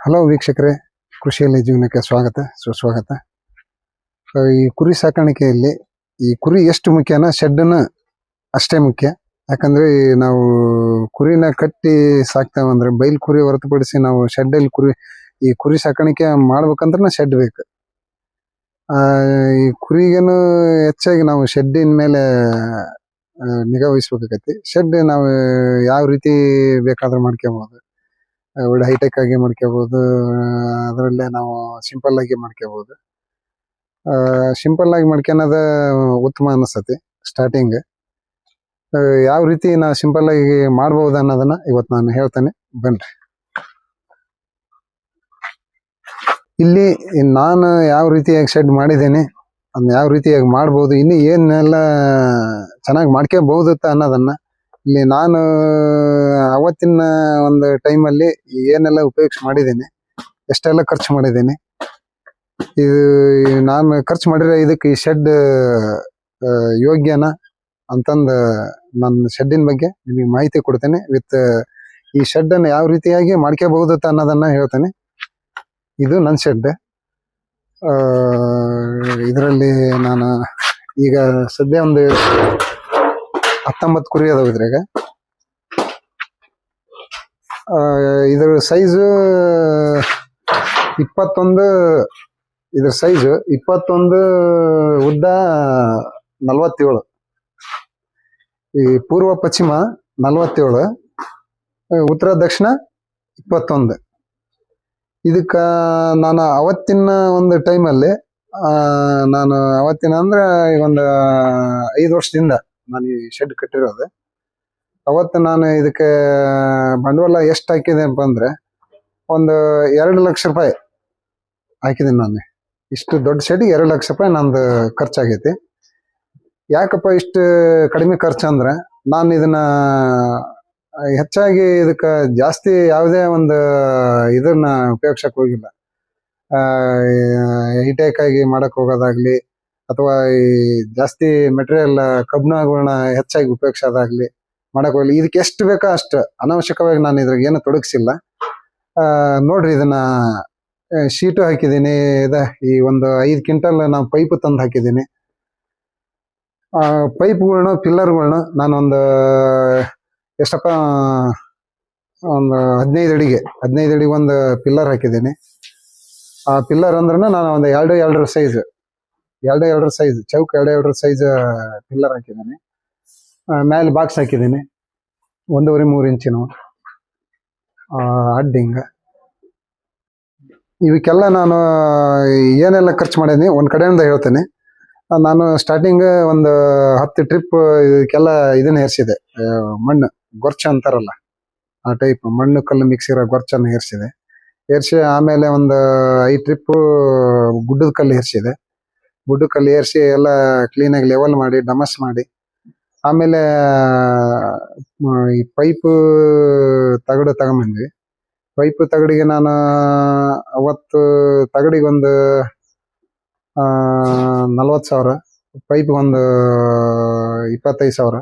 Hello ವೀಕ್ಷಕರೇ, ಕೃಷಿಯಲ್ಲಿ ಜೀವನಕ್ಕೆ ಸ್ವಾಗತ ಸುಸ್ವಾಗತ. ಈ ಕುರಿ ಸಾಕಾಣಿಕೆಯಲ್ಲಿ ಈ ಕುರಿ ಎಷ್ಟು ಮುಖ್ಯನ ಶೆಡ್ನ ಅಷ್ಟೇ ಮುಖ್ಯ. ಯಾಕಂದ್ರೆ ನಾವು ಕುರಿನ ಕಟ್ಟಿ ಸಾಕ್ತೇವಂದ್ರೆ ಬೈಲ್ ಕುರಿ ಹೊರತುಪಡಿಸಿ ನಾವು ಶೆಡ್ಡಲ್ಲಿ ಈ ಕುರಿ ಸಾಕಾಣಿಕೆ ಮಾಡ್ಬೇಕಂದ್ರೆ ಶೆಡ್ ಬೇಕು. ಈ ಕುರಿಗೇನು ಹೆಚ್ಚಾಗಿ ನಾವು ಶೆಡ್ಡಿನ ಮೇಲೆ ನಿಗಾ ವಹಿಸ್ಬೇಕಾಗತಿ. ಶೆಡ್ ನಾವು ಯಾವ ರೀತಿ ಬೇಕಾದ್ರೂ ಮಾಡ್ಕೋಬಹುದು. ಒಳ್ಳೆ ಹೈಟೆಕ್ ಆಗಿ ಮಾಡ್ಕೋಬಹುದು, ಅದರಲ್ಲೇ ನಾವು ಸಿಂಪಲ್ ಆಗಿ ಮಾಡ್ಕೋಬಹುದು. ಸಿಂಪಲ್ ಆಗಿ ಮಾಡ್ಕೊಳೋದ ಉತ್ತಮ ಅನಿಸ್ತತಿ ಸ್ಟಾರ್ಟಿಂಗ್. ಯಾವ ರೀತಿ ನಾವು ಸಿಂಪಲ್ ಆಗಿ ಮಾಡ್ಬೋದು ಅನ್ನೋದನ್ನ ಇವತ್ತು ನಾನು ಹೇಳ್ತೇನೆ, ಬನ್ರಿ. ಇಲ್ಲಿ ನಾನು ಯಾವ ರೀತಿಯಾಗಿ ಶೆಡ್ ಮಾಡಿದ್ದೇನೆ, ಅದನ್ನ ಯಾವ ರೀತಿಯಾಗಿ ಮಾಡ್ಬೋದು, ಇನ್ನು ಏನೆಲ್ಲ ಚೆನ್ನಾಗಿ ಮಾಡ್ಕೋಬಹುದು ಅನ್ನೋದನ್ನ ಇಲ್ಲಿ ನಾನು ಅವತ್ತಿನ ಒಂದು ಟೈಮಲ್ಲಿ ಏನೆಲ್ಲ ಉಪಯೋಗಿಸಿ ಮಾಡಿದ್ದೇನೆ, ಎಷ್ಟೆಲ್ಲ ಖರ್ಚು ಮಾಡಿದ್ದೇನೆ, ಇದು ನಾನು ಖರ್ಚು ಮಾಡಿರೋ ಇದಕ್ಕೆ ಈ ಶೆಡ್ ಯೋಗ್ಯನಾ ಅಂತಂದು ನನ್ನ ಶೆಡ್ಡಿನ ಬಗ್ಗೆ ನಿಮಗೆ ಮಾಹಿತಿ ಕೊಡ್ತೇನೆ. ವಿತ್ ಈ ಶೆಡ್ ಅನ್ನು ಯಾವ ರೀತಿಯಾಗಿ ಮಾಡ್ಕೋಬಹುದು ಅನ್ನೋದನ್ನ ಹೇಳ್ತೇನೆ. ಇದು ನನ್ನ ಶೆಡ್. ಇದರಲ್ಲಿ ನಾನು ಈಗ ಸದ್ಯ ಒಂದು 19 ಕುರಿ ಅದಾವ ಇದ್ರಾಗ. ಇದರ ಸೈಜು 21, ಇದ್ರ ಸೈಜು 21, ಉದ್ದ 47, ಈ ಪೂರ್ವ ಪಶ್ಚಿಮ 47, ಉತ್ತರ ದಕ್ಷಿಣ 21. ಇದಕ್ಕ ನಾನು ಅವತ್ತಿನ ಒಂದು ಟೈಮಲ್ಲಿ ನಾನು ಅವತ್ತಿನ ಅಂದ್ರೆ ಈಗ ಒಂದು 5 ವರ್ಷದಿಂದ ನಾನು ಈ ಶೆಡ್ ಕಟ್ಟಿರೋದು. ಅವತ್ತು ನಾನು ಇದಕ್ಕೆ ಬಂಡವಾಳ ಎಷ್ಟು ಹಾಕಿದೆ ಅಂತಂದ್ರೆ ಒಂದು 2 ಲಕ್ಷ ರೂಪಾಯಿ ಹಾಕಿದ್ದೀನಿ ನಾನು. ಇಷ್ಟು ದೊಡ್ಡ ಶೆಡ್ 2 ಲಕ್ಷ ರೂಪಾಯಿ ನಂದು ಖರ್ಚಾಗೈತಿ. ಯಾಕಪ್ಪ ಇಷ್ಟು ಕಡಿಮೆ ಖರ್ಚು ಅಂದ್ರೆ ನಾನು ಇದನ್ನ ಹೆಚ್ಚಾಗಿ ಇದಕ್ಕೆ ಜಾಸ್ತಿ ಯಾವುದೇ ಒಂದು ಇದನ್ನ ಉಪಯೋಗಿಸಕ್ ಹೋಗಿಲ್ಲ. ಹೈಟೆಕ್ ಆಗಿ ಮಾಡಕ್ ಹೋಗೋದಾಗ್ಲಿ ಅಥವಾ ಈ ಜಾಸ್ತಿ ಮೆಟೀರಿಯಲ್ ಕಬ್ಬಿಣಗಳನ್ನ ಹೆಚ್ಚಾಗಿ ಉಪಯೋಗಿಸೋದಾಗ್ಲಿ ಮಾಡಕ್ ಹೋಗ್ಲಿ. ಇದಕ್ಕೆ ಎಷ್ಟು ಬೇಕೋ ಅಷ್ಟು ಅನಾವಶ್ಯಕವಾಗಿ ನಾನು ಇದ್ರಾಗ ಏನು ತೊಡಗಿಸಿಲ್ಲ. ನೋಡ್ರಿ, ಇದನ್ನ ಶೀಟು ಹಾಕಿದ್ದೀನಿ. ಈ ಒಂದು 5 ಕ್ವಿಂಟಲ್ ನಾವು ಪೈಪ್ ತಂದು ಹಾಕಿದ್ದೀನಿ. ಪೈಪ್ಗಳ್ನ ಪಿಲ್ಲರ್ಗಳ್ನ ನಾನೊಂದು ಎಷ್ಟಪ್ಪ ಒಂದು 15 ಅಡಿಗೆ ಒಂದು ಪಿಲ್ಲರ್ ಹಾಕಿದ್ದೀನಿ. ಆ ಪಿಲ್ಲರ್ ಅಂದ್ರೆ ನಾನು ಒಂದು 2 ಸೈಜ್ ಚೌಕ್ 2 ಸೈಜ್ ಪಿಲ್ಲರ್ ಹಾಕಿದ್ದೀನಿ. ಮೇಲೆ ಬಾಕ್ಸ್ ಹಾಕಿದ್ದೀನಿ 1.5-3 ಇಂಚಿನ ಅಡ್ಡಿಂಗ. ಇವಕ್ಕೆಲ್ಲ ನಾನು ಏನೆಲ್ಲ ಖರ್ಚು ಮಾಡಿದ್ದೀನಿ ಒಂದ್ ಕಡೆಯಿಂದ ಹೇಳ್ತೇನೆ. ನಾನು ಸ್ಟಾರ್ಟಿಂಗ್ ಒಂದು 10 ಟ್ರಿಪ್ ಇದಕ್ಕೆಲ್ಲ ಇದನ್ನ ಏರ್ಸಿದೆ, ಮಣ್ಣು ಗೊರ್ಚ ಅಂತಾರಲ್ಲ ಆ ಟೈಪ್ ಮಣ್ಣು ಕಲ್ಲು ಮಿಕ್ಸ್ ಇರೋ ಗೊರ್ಚನ್ನು ಏರ್ಸಿ ಆಮೇಲೆ ಒಂದು 5 ಟ್ರಿಪ್ ಗುಡ್ಡದ ಕಲ್ಲು ಏರ್ಸಿ ಎಲ್ಲ ಕ್ಲೀನಾಗಿ ಲೆವೆಲ್ ಮಾಡಿ ಡಮಸ್ ಮಾಡಿ ಆಮೇಲೆ ಈ ಪೈಪ್ ತಗಡು ತಗೊಂಬಂದ್ವಿ. ಪೈಪ್ ತಗಡಿಗೆ ನಾನು ಅವತ್ತು ತಗಡಿಗೆ ಒಂದು 40,000, ಪೈಪ್ ಒಂದು 25,000,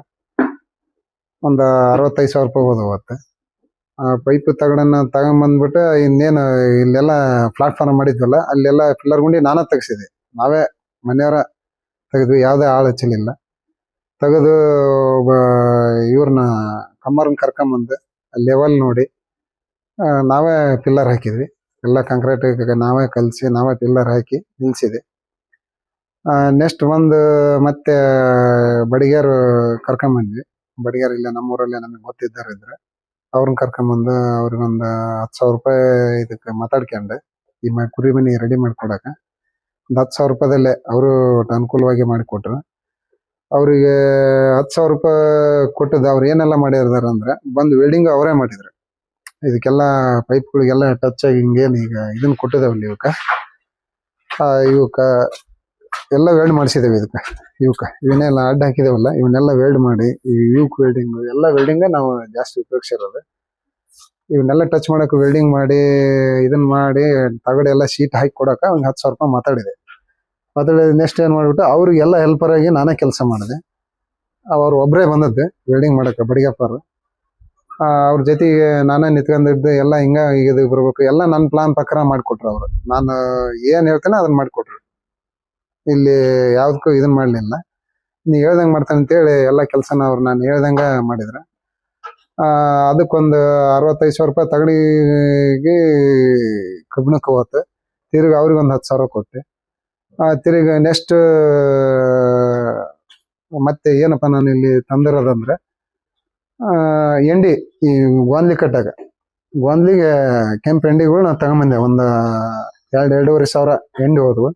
ಒಂದು 65,000 ರೂಪಾಯಿ ಹೋದ ಅವತ್ತು. ಪೈಪ್ ತಗಡನ್ನ ತಗೊಂಬಂದ್ಬಿಟ್ಟು ಇನ್ನೇನು ಇಲ್ಲೆಲ್ಲ ಪ್ಲಾಟ್ಫಾರ್ಮ್ ಮಾಡಿದ್ವಲ್ಲ ಅಲ್ಲೆಲ್ಲ ಪಿಲ್ಲರ್ ಗುಂಡಿ ನಾನೇ ತೆಗ್ಸಿದೆ. ನಾವೇ ಮನೆಯವರ ತೆಗೆದ್ವಿ, ಯಾವುದೇ ಆಳು ಹಚ್ಚಲಿಲ್ಲ. ತೆಗೆದು ಇವ್ರನ್ನ ಕಮ್ಮರ್ನ ಕರ್ಕೊಂಬಂದು ಲೆವೆಲ್ ನೋಡಿ ನಾವೇ ಪಿಲ್ಲರ್ ಹಾಕಿದ್ವಿ. ಎಲ್ಲ ಕಾಂಕ್ರೀಟ್ ನಾವೇ ಕಲಸಿ ನಾವೇ ಪಿಲ್ಲರ್ ಹಾಕಿ ನಿಲ್ಸಿದೆ. ನೆಕ್ಸ್ಟ್ ಮತ್ತೆ ಬಡಿಗೇರು ಕರ್ಕೊಂಬಂದ್ವಿ. ಬಡಿಗೇರು ಇಲ್ಲ ನಮ್ಮೂರಲ್ಲೇ ನಮಗೆ ಗೊತ್ತಿದ್ದಾರೆ ಇದ್ರೆ ಅವ್ರನ್ನ ಕರ್ಕೊಂಬಂದು ಅವ್ರಿಗೊಂದು 10,000 ರೂಪಾಯಿ ಇದಕ್ಕೆ ಮಾತಾಡ್ಕೊಂಡೆ ಈ ಕುರಿ ಮನಿ ರೆಡಿ ಮಾಡ್ಕೊಡಕ. ಒಂದು 10,000 ರೂಪಾಯಿದಲ್ಲೇ ಅವರು ಅನುಕೂಲವಾಗಿ ಮಾಡಿಕೊಟ್ರು. ಅವರಿಗೆ 10,000 ರೂಪಾಯಿ ಕೊಟ್ಟದ್ದು ಅವ್ರು ಏನೆಲ್ಲ ಮಾಡಿರ್ದಾರ ಅಂದ್ರೆ ಬಂದು ವೆಲ್ಡಿಂಗ್ ಅವರೇ ಮಾಡಿದ್ರು. ಇದಕ್ಕೆಲ್ಲ ಪೈಪ್ಗಳಿಗೆಲ್ಲ ಟಚ್ ಆಗಿ ಹಿಂಗೇನು ಈಗ ಇದನ್ನ ಕೊಟ್ಟಿದ್ದೇವಲ್ಲ ಇವಕ್ಕ ಎಲ್ಲ ವೆಲ್ಡ್ ಮಾಡಿಸಿದ್ದೇವೆ. ಇವನ್ನೆಲ್ಲ ಅಡ್ಡ ಹಾಕಿದೇವಲ್ಲ ಇವನ್ನೆಲ್ಲ ವೆಲ್ಡ್ ಮಾಡಿ ಇವಕ್ ವೆಲ್ಡಿಂಗ್ ಎಲ್ಲ ವೆಲ್ಡಿಂಗ್ ನಾವು ಜಾಸ್ತಿ ಉಪಯೋಗಿಸಿರೋದು. ಇವನ್ನೆಲ್ಲ ಟಚ್ ಮಾಡಕ್ ವೆಲ್ಡಿಂಗ್ ಮಾಡಿ ಇದನ್ನ ಮಾಡಿ ತಗಡೆಲ್ಲ ಶೀಟ್ ಹಾಕಿ ಕೊಡಕ ಒಂದು 10,000 ರೂಪಾಯಿ ಮಾತಾಡಿದೆ. ನೆಕ್ಸ್ಟ್ ಏನ್ ಮಾಡ್ಬಿಟ್ಟು ಅವ್ರಿಗೆಲ್ಲ ಹೆಲ್ಪರ್ ಆಗಿ ನಾನೇ ಕೆಲಸ ಮಾಡಿದೆ. ಅವ್ರು ಒಬ್ಬರೇ ಬಂದದ್ದು ವೆಲ್ಡಿಂಗ್ ಮಾಡಕ್ಕೆ ಬಡಿಗಪ್ಪರು. ಅವ್ರ ಜೊತೆಗೆ ನಾನೇ ನಿಂತ್ಕೊಂಡಿದ್ದು ಎಲ್ಲ ಹಿಂಗ ಇದು ಬರ್ಬೇಕು ಎಲ್ಲ ನನ್ನ ಪ್ಲಾನ್ ಪ್ರಕಾರ ಮಾಡಿಕೊಟ್ರು ಅವರು. ನಾನು ಏನ್ ಹೇಳ್ತೇನೆ ಅದನ್ನ ಮಾಡಿಕೊಟ್ರು. ಇಲ್ಲಿ ಯಾವ್ದಕ್ಕೂ ಇದನ್ ಮಾಡ್ಲಿಲ್ಲ. ನೀ ಹೇಳ್ದಂಗೆ ಮಾಡ್ತಾನೆ ಅಂತೇಳಿ ಎಲ್ಲ ಕೆಲಸನ ಅವ್ರು ನಾನು ಹೇಳ್ದಂಗ ಮಾಡಿದ್ರ. ಅದಕ್ಕೊಂದು 65,000 ರೂಪಾಯಿ ತಗಡಿಗೆ ಕಬ್ಬಣಕ್ಕೆ ಹೋಗುತ್ತೆ. ತಿರ್ಗಿ ಅವ್ರಿಗೆ ಒಂದು 10,000 ಕೊಟ್ಟೆ. ತಿರ್ಗಿ ನೆಕ್ಸ್ಟ್ ಮತ್ತೆ ಏನಪ್ಪ ನಾನು ಇಲ್ಲಿ ತಂದಿರೋದಂದ್ರೆ ಎಂಡಿ ಈ ಗೋಂದ್ಲಿ ಕಟ್ಟಾಗ ಗೋಂದ್ಲಿಗೆ ಕೆಂಪು ಎಂಡಿಗಳು ನಾನು ತಗೊಂಬಂದೆ. ಒಂದು 2-2.5 ಸಾವಿರ ಎಂಡಿ ಹೋದ್ವು.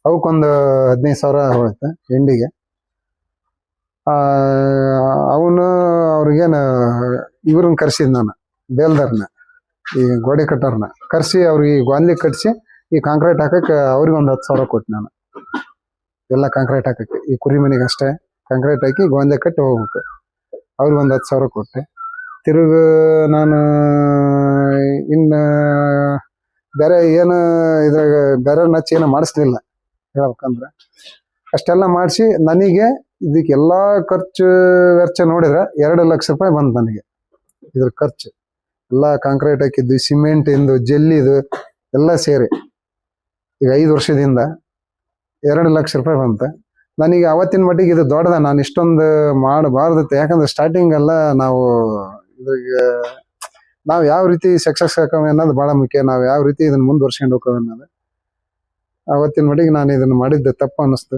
ಅವಕ್ಕೊಂದು 15,000 ಹೋಗುತ್ತೆ ಎಂಡಿಗೆ. ಅವನು ಅವ್ರಿಗೇನು ಇವ್ರನ್ನ ಕರ್ಸಿದ್ ನಾನು, ಬೇಲ್ದಾರ್ನ, ಈ ಗೋಡೆ ಕಟ್ಟೋರ್ನ ಕರ್ಸಿ ಅವ್ರಿಗೆ ಗೋಂದ್ಲಿ ಕಟ್ಸಿ ಈ ಕಾಂಕ್ರೀಟ್ ಹಾಕಕ್ಕೆ ಅವ್ರಿಗೆ ಒಂದು 10,000 ಕೊಟ್ಟು ನಾನು. ಎಲ್ಲ ಕಾಂಕ್ರೀಟ್ ಹಾಕಕ್ಕೆ ಈ ಕುರಿ ಮನೆಗೆ ಅಷ್ಟೇ ಕಾಂಕ್ರೀಟ್ ಹಾಕಿ ಗೋಂದ್ಲಿ ಕಟ್ಟಿ ಹೋಗ್ಬೇಕು. ಅವ್ರಿಗೆ ಒಂದು 10,000 ಕೊಟ್ಟೆ. ತಿರುಗ ನಾನು ಇನ್ನು ಬೇರೆ ಏನು ಇದ್ರಾಗ ಬೇರೆ ನಚ್ಚ ಏನೋ ಮಾಡಿಸ್ಲಿಲ್ಲ ಹೇಳ್ಬೇಕಂದ್ರೆ. ಅಷ್ಟೆಲ್ಲ ಮಾಡಿಸಿ ನನಗೆ ಇದಕ್ಕೆಲ್ಲಾ ಖರ್ಚು ವೆಚ್ಚ ನೋಡಿದ್ರೆ 2 ಲಕ್ಷ ರೂಪಾಯಿ ಬಂತು ನನಗೆ. ಇದ್ರ ಖರ್ಚು ಎಲ್ಲ ಕಾಂಕ್ರೀಟ್ ಹಾಕಿದ್ದು, ಸಿಮೆಂಟ್ ಇಂದು, ಜಲ್ಲಿದು ಎಲ್ಲ ಸೇರಿ ಈಗ 5 ವರ್ಷದಿಂದ 2 ಲಕ್ಷ ರೂಪಾಯಿ ಬಂತು ನನಗೆ. ಅವತ್ತಿನ ಮಟ್ಟಿಗೆ ಇದು ದೊಡ್ಡದ, ನಾನು ಇಷ್ಟೊಂದು ಮಾಡಬಾರ್ದಿತ್ತು. ಯಾಕಂದ್ರೆ ಸ್ಟಾರ್ಟಿಂಗ್ ಎಲ್ಲ ನಾವು ಇದ್ರಿಗೆ ನಾವು ಯಾವ ರೀತಿ ಸಕ್ಸಸ್ ಹಾಕವೆ ಅನ್ನೋದು ಬಹಳ ಮುಖ್ಯ. ನಾವು ಯಾವ ರೀತಿ ಇದನ್ನ ಮುಂದುವರ್ಸ್ಕೊಂಡು ಹೋಗ್ತೇವೆ ಅನ್ನೋದು. ಅವತ್ತಿನ ಮಟ್ಟಿಗೆ ನಾನು ಇದನ್ನ ಮಾಡಿದ್ದೆ ತಪ್ಪು ಅನ್ನಿಸ್ತು.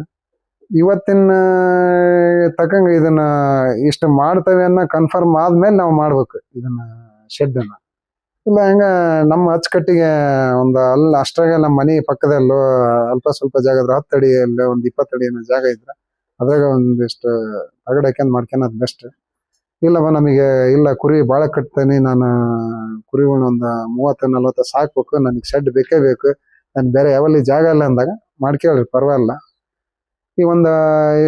ಇವತ್ತಿನ ತಕ್ಕಂಗ ಇದನ್ನ ಇಷ್ಟು ಮಾಡ್ತೇವೆ ಅನ್ನೋ ಕನ್ಫರ್ಮ್ ಆದ್ಮೇಲೆ ನಾವು ಮಾಡ್ಬೇಕು ಇದನ್ನ ಶೆಡ್ ಅನ್ನ. ಇಲ್ಲ ಹಂಗ ನಮ್ಮ ಅಚ್ಚುಕಟ್ಟಿಗೆ ಒಂದು ಅಷ್ಟ್ರಾಗ ನಮ್ಮ ಮನೆ ಪಕ್ಕದಲ್ಲೂ ಅಲ್ಪ ಸ್ವಲ್ಪ ಜಾಗ ಇದ್ರೆ 10 ಅಡಿಯಲ್ಲಿ ಒಂದು 20 ಅಡಿ ಏನೋ ಜಾಗ ಇದ್ರೆ ಅದ್ರಾಗ ಒಂದಿಷ್ಟು ತಗಡ್ ಹಾಕ್ಯಂಡ್ ಮಾಡ್ಕೊಳೋದು ಬೆಸ್ಟ್. ಇಲ್ಲವ ನಮಗೆ ಇಲ್ಲ ಕುರಿ ಭಾಳ ಕಟ್ತೇನೆ ನಾನು, ಕುರಿಗಳನ್ನ ಒಂದು 30-40 ಸಾಕ್ಬೇಕು, ನನಗೆ ಶೆಡ್ ಬೇಕೇ ಬೇಕು, ನನ್ ಬೇರೆ ಯಾವಲ್ಲಿ ಜಾಗ ಇಲ್ಲ ಅಂದಾಗ ಮಾಡ್ಕೇಳ್ರಿ ಪರವಾಗಿಲ್ಲ. ಈ ಒಂದು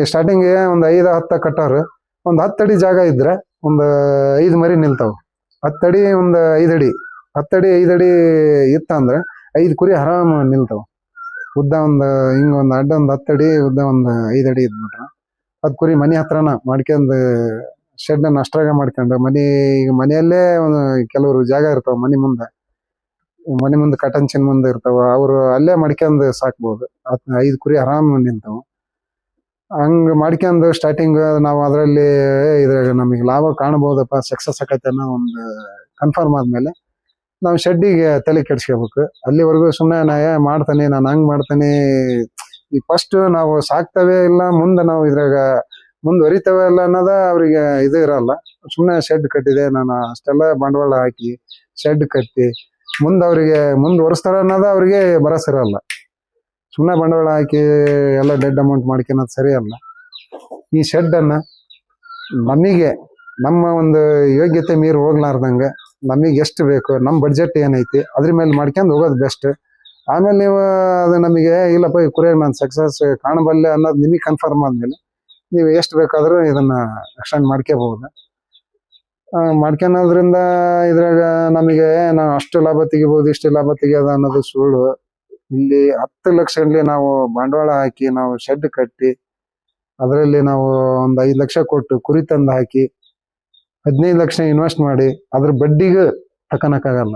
ಸ್ಟಾರ್ಟಿಂಗ್ ಒಂದು 5-10 ಕಟ್ಟೋರು ಒಂದು 10 ಅಡಿ ಜಾಗ ಇದ್ರೆ ಒಂದು 5 ಮರಿ ನಿಲ್ತಾವ. 10 ಅಡಿ ಒಂದು 5 ಅಡಿ 10 ಅಡಿ 5 ಅಡಿ ಇತ್ತಂದ್ರೆ 5 ಕುರಿ ಆರಾಮ ನಿಲ್ತಾವ. ಉದ್ದ ಒಂದು ಹಿಂಗ ಒಂದು ಅಡ್ಡ ಒಂದು 10 ಅಡಿ ಉದ್ದ ಒಂದು 5 ಅಡಿ ಇದ್ಬಿಟ್ರೆ 10 ಕುರಿ ಮನೆ ಹತ್ರನ ಮಾಡ್ಕೊಂಡು ಶೆಡ್ ಅನ್ನ ಅಷ್ಟ್ರಾಗ ಮಾಡ್ಕೊಂಡು ಈಗ ಮನೆಯಲ್ಲೇ ಒಂದು ಕೆಲವರು ಜಾಗ ಇರ್ತಾವ ಮನೆ ಮುಂದೆ ಕಟಂಚಿನ ಮುಂದೆ ಇರ್ತಾವ, ಅವರು ಅಲ್ಲೇ ಮಾಡ್ಕೊಂಡು ಸಾಕ್ಬಹುದು. 5 ಕುರಿ ಆರಾಮ್ ನಿಂತಾವ. ಹಂಗ ಮಾಡ್ಕೊಂಡು ಸ್ಟಾರ್ಟಿಂಗ್ ನಾವು ಅದರಲ್ಲಿ ಇದ್ರಾಗ ನಮಗೆ ಲಾಭ ಕಾಣಬಹುದಪ್ಪ, ಸಕ್ಸಸ್ ಆಕೈತೆ ಅನ್ನೋ ಒಂದು ಕನ್ಫರ್ಮ್ ಆದ್ಮೇಲೆ ನಾವು ಶೆಡ್ಡಿಗೆ ತಲೆ ಕೆಡ್ಸ್ಕೋಬೇಕು. ಅಲ್ಲಿವರೆಗೂ ಸುಮ್ಮನೆ ನಾ ಮಾಡ್ತಾನೆ, ನಾನು ಹಂಗ್ ಮಾಡ್ತಾನೆ, ಈ ಫಸ್ಟ್ ನಾವು ಸಾಕ್ತವೆ ಇಲ್ಲ ಮುಂದೆ ನಾವು ಇದ್ರಾಗ ಮುಂದುವರಿತವೆ ಇಲ್ಲ ಅನ್ನೋದ ಅವ್ರಿಗೆ ಇದು ಇರಲ್ಲ. ಸುಮ್ಮನೆ ಶೆಡ್ ಕಟ್ಟಿದೆ ನಾನು ಅಷ್ಟೆಲ್ಲ ಬಂಡವಾಳ ಹಾಕಿ ಶೆಡ್ ಕಟ್ಟಿ ಅವ್ರಿಗೆ ಮುಂದುವರಿಸ್ತಾರ ಅನ್ನೋದ ಅವ್ರಿಗೆ ಭರವಸೆ ಇರಲ್ಲ. ಸುಮ್ಮನೆ ಬಂಡವಾಳ ಹಾಕಿ ಎಲ್ಲ ಡೆಡ್ ಅಮೌಂಟ್ ಮಾಡ್ಕೊಳೋದು ಸರಿ ಅಲ್ಲ. ಈ ಶೆಡ್ ಅನ್ನ ನಮಗೆ ನಮ್ಮ ಒಂದು ಯೋಗ್ಯತೆ ಮೀರಿ ಹೋಗ್ಲಾರ್ದಂಗ ನಮಗೆ ಎಷ್ಟು ಬೇಕು, ನಮ್ಮ ಬಡ್ಜೆಟ್ ಏನೈತಿ ಅದ್ರ ಮೇಲೆ ಮಾಡ್ಕೊಂಡು ಹೋಗೋದು ಬೆಸ್ಟ್. ಆಮೇಲೆ ನೀವು ಅದು ನಮಗೆ ಇಲ್ಲಪ್ಪ ಈ ಕುರಿಯಾಗ ನಾನು ಸಕ್ಸಸ್ ಕಾಣಬಲ್ಲೆ ಅನ್ನೋದು ನಿಮಗೆ ಕನ್ಫರ್ಮ್ ಆದ್ಮೇಲೆ ನೀವು ಎಷ್ಟು ಬೇಕಾದ್ರೂ ಇದನ್ನ ಎಕ್ಸ್ಟೆಂಡ್ ಮಾಡ್ಕೋಬಹುದು. ಮಾಡ್ಕೊಳೋದ್ರಿಂದ ಇದ್ರಾಗ ನಮಗೆ ನಾವು ಅಷ್ಟು ಲಾಭ ತೆಗಿಬಹುದು, ಇಷ್ಟು ಲಾಭ ತೆಗಿಯೋದು ಅನ್ನೋದು ಸುಳ್ಳು. ಇಲ್ಲಿ 10 ಲಕ್ಷ ನಾವು ಬಂಡವಾಳ ಹಾಕಿ ನಾವು ಶೆಡ್ ಕಟ್ಟಿ ಅದರಲ್ಲಿ ನಾವು ಒಂದು 5 ಲಕ್ಷ ಕೊಟ್ಟು ಕುರಿ ತಂದು ಹಾಕಿ 15 ಲಕ್ಷ ಇನ್ವೆಸ್ಟ್ ಮಾಡಿ ಅದ್ರ ಬಡ್ಡಿಗೂ ತಕ್ಕನಕ್ಕಾಗಲ್ಲ,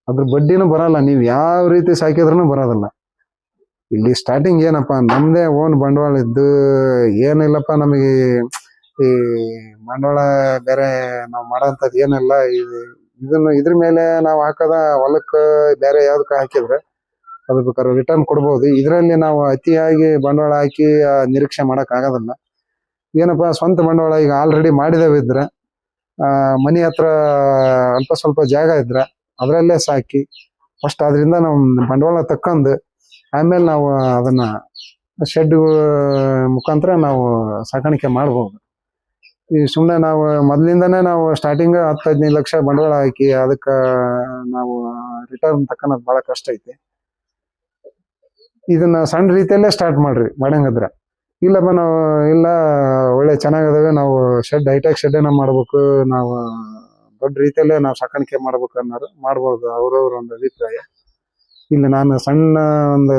ಅದ್ರ ಬಡ್ಡಿನೂ ಬರಲ್ಲ. ನೀವು ಯಾವ ರೀತಿ ಸಾಕಿದ್ರೂ ಬರೋದಿಲ್ಲ. ಇಲ್ಲಿ ಸ್ಟಾರ್ಟಿಂಗ್ ಏನಪ್ಪ ನಮ್ದೇ ಓನ್ ಬಂಡವಾಳ ಇದ್ದು ಏನಿಲ್ಲಪ್ಪ ನಮಗೆ ಈ ಬಂಡವಾಳ ಬೇರೆ ನಾವು ಮಾಡೋಂಥದ್ದು ಏನಿಲ್ಲ. ಇದ್ರ ಮೇಲೆ ನಾವು ಹಾಕದ ಹೊಲಕ್ಕೆ ಬೇರೆ ಯಾವ್ದಕ್ಕ ಹಾಕಿದ್ರೆ ಅದು ಬೇಕಾದ್ರೆ ರಿಟರ್ನ್ ಕೊಡ್ಬೋದು. ಇದರಲ್ಲಿ ನಾವು ಅತಿಯಾಗಿ ಬಂಡವಾಳ ಹಾಕಿ ನಿರೀಕ್ಷೆ ಮಾಡಕ್ ಆಗೋದಿಲ್ಲ. ಏನಪ್ಪಾ ಸ್ವಂತ ಬಂಡವಾಳ ಈಗ ಆಲ್ರೆಡಿ ಮಾಡಿದವ ಇದ್ರೆ ಮನೆ ಹತ್ರ ಅಲ್ಪ ಸ್ವಲ್ಪ ಜಾಗ ಇದ್ರೆ ಅದರಲ್ಲೇ ಸಾಕಿ ಫಸ್ಟ್ ಅದರಿಂದ ನಾವು ಬಂಡವಾಳ ತಕ್ಕಂದು ಆಮೇಲೆ ನಾವು ಅದನ್ನ ಶೆಡ್ ಮುಖಾಂತರ ನಾವು ಸಾಕಾಣಿಕೆ ಮಾಡ್ಬೋದು. ಈ ಸುಮ್ಮನೆ ನಾವು ಮೊದಲಿಂದನೇ ನಾವು ಸ್ಟಾರ್ಟಿಂಗ್ 10-15 ಲಕ್ಷ ಬಂಡವಾಳ ಹಾಕಿ ಅದಕ್ಕೆ ನಾವು ರಿಟರ್ನ್ ತಕ್ಕನದ್ ಬಹಳ ಕಷ್ಟ ಐತಿ. ಇದನ್ನ ಸಣ್ಣ ರೀತಿಯಲ್ಲೇ ಸ್ಟಾರ್ಟ್ ಮಾಡ್ರಿ ಮಾಡಂಗದ್ರ. ಇಲ್ಲಪ್ಪ ನಾವು ಇಲ್ಲ ಒಳ್ಳೆ ಚೆನ್ನಾಗದಾವೆ ನಾವು ಶೆಡ್ ಹೈಟೆಕ್ ಶೆಡ್ ಅನ್ನ ಮಾಡ್ಬೇಕು, ನಾವು ದೊಡ್ಡ ರೀತಿಯಲ್ಲೇ ನಾವು ಸಾಕಾಣಿಕೆ ಮಾಡ್ಬೇಕು ಅನ್ನೋರು ಮಾಡ್ಬೋದು, ಅವ್ರವ್ರ ಒಂದು ಅಭಿಪ್ರಾಯ. ಇಲ್ಲಿ ನಾನು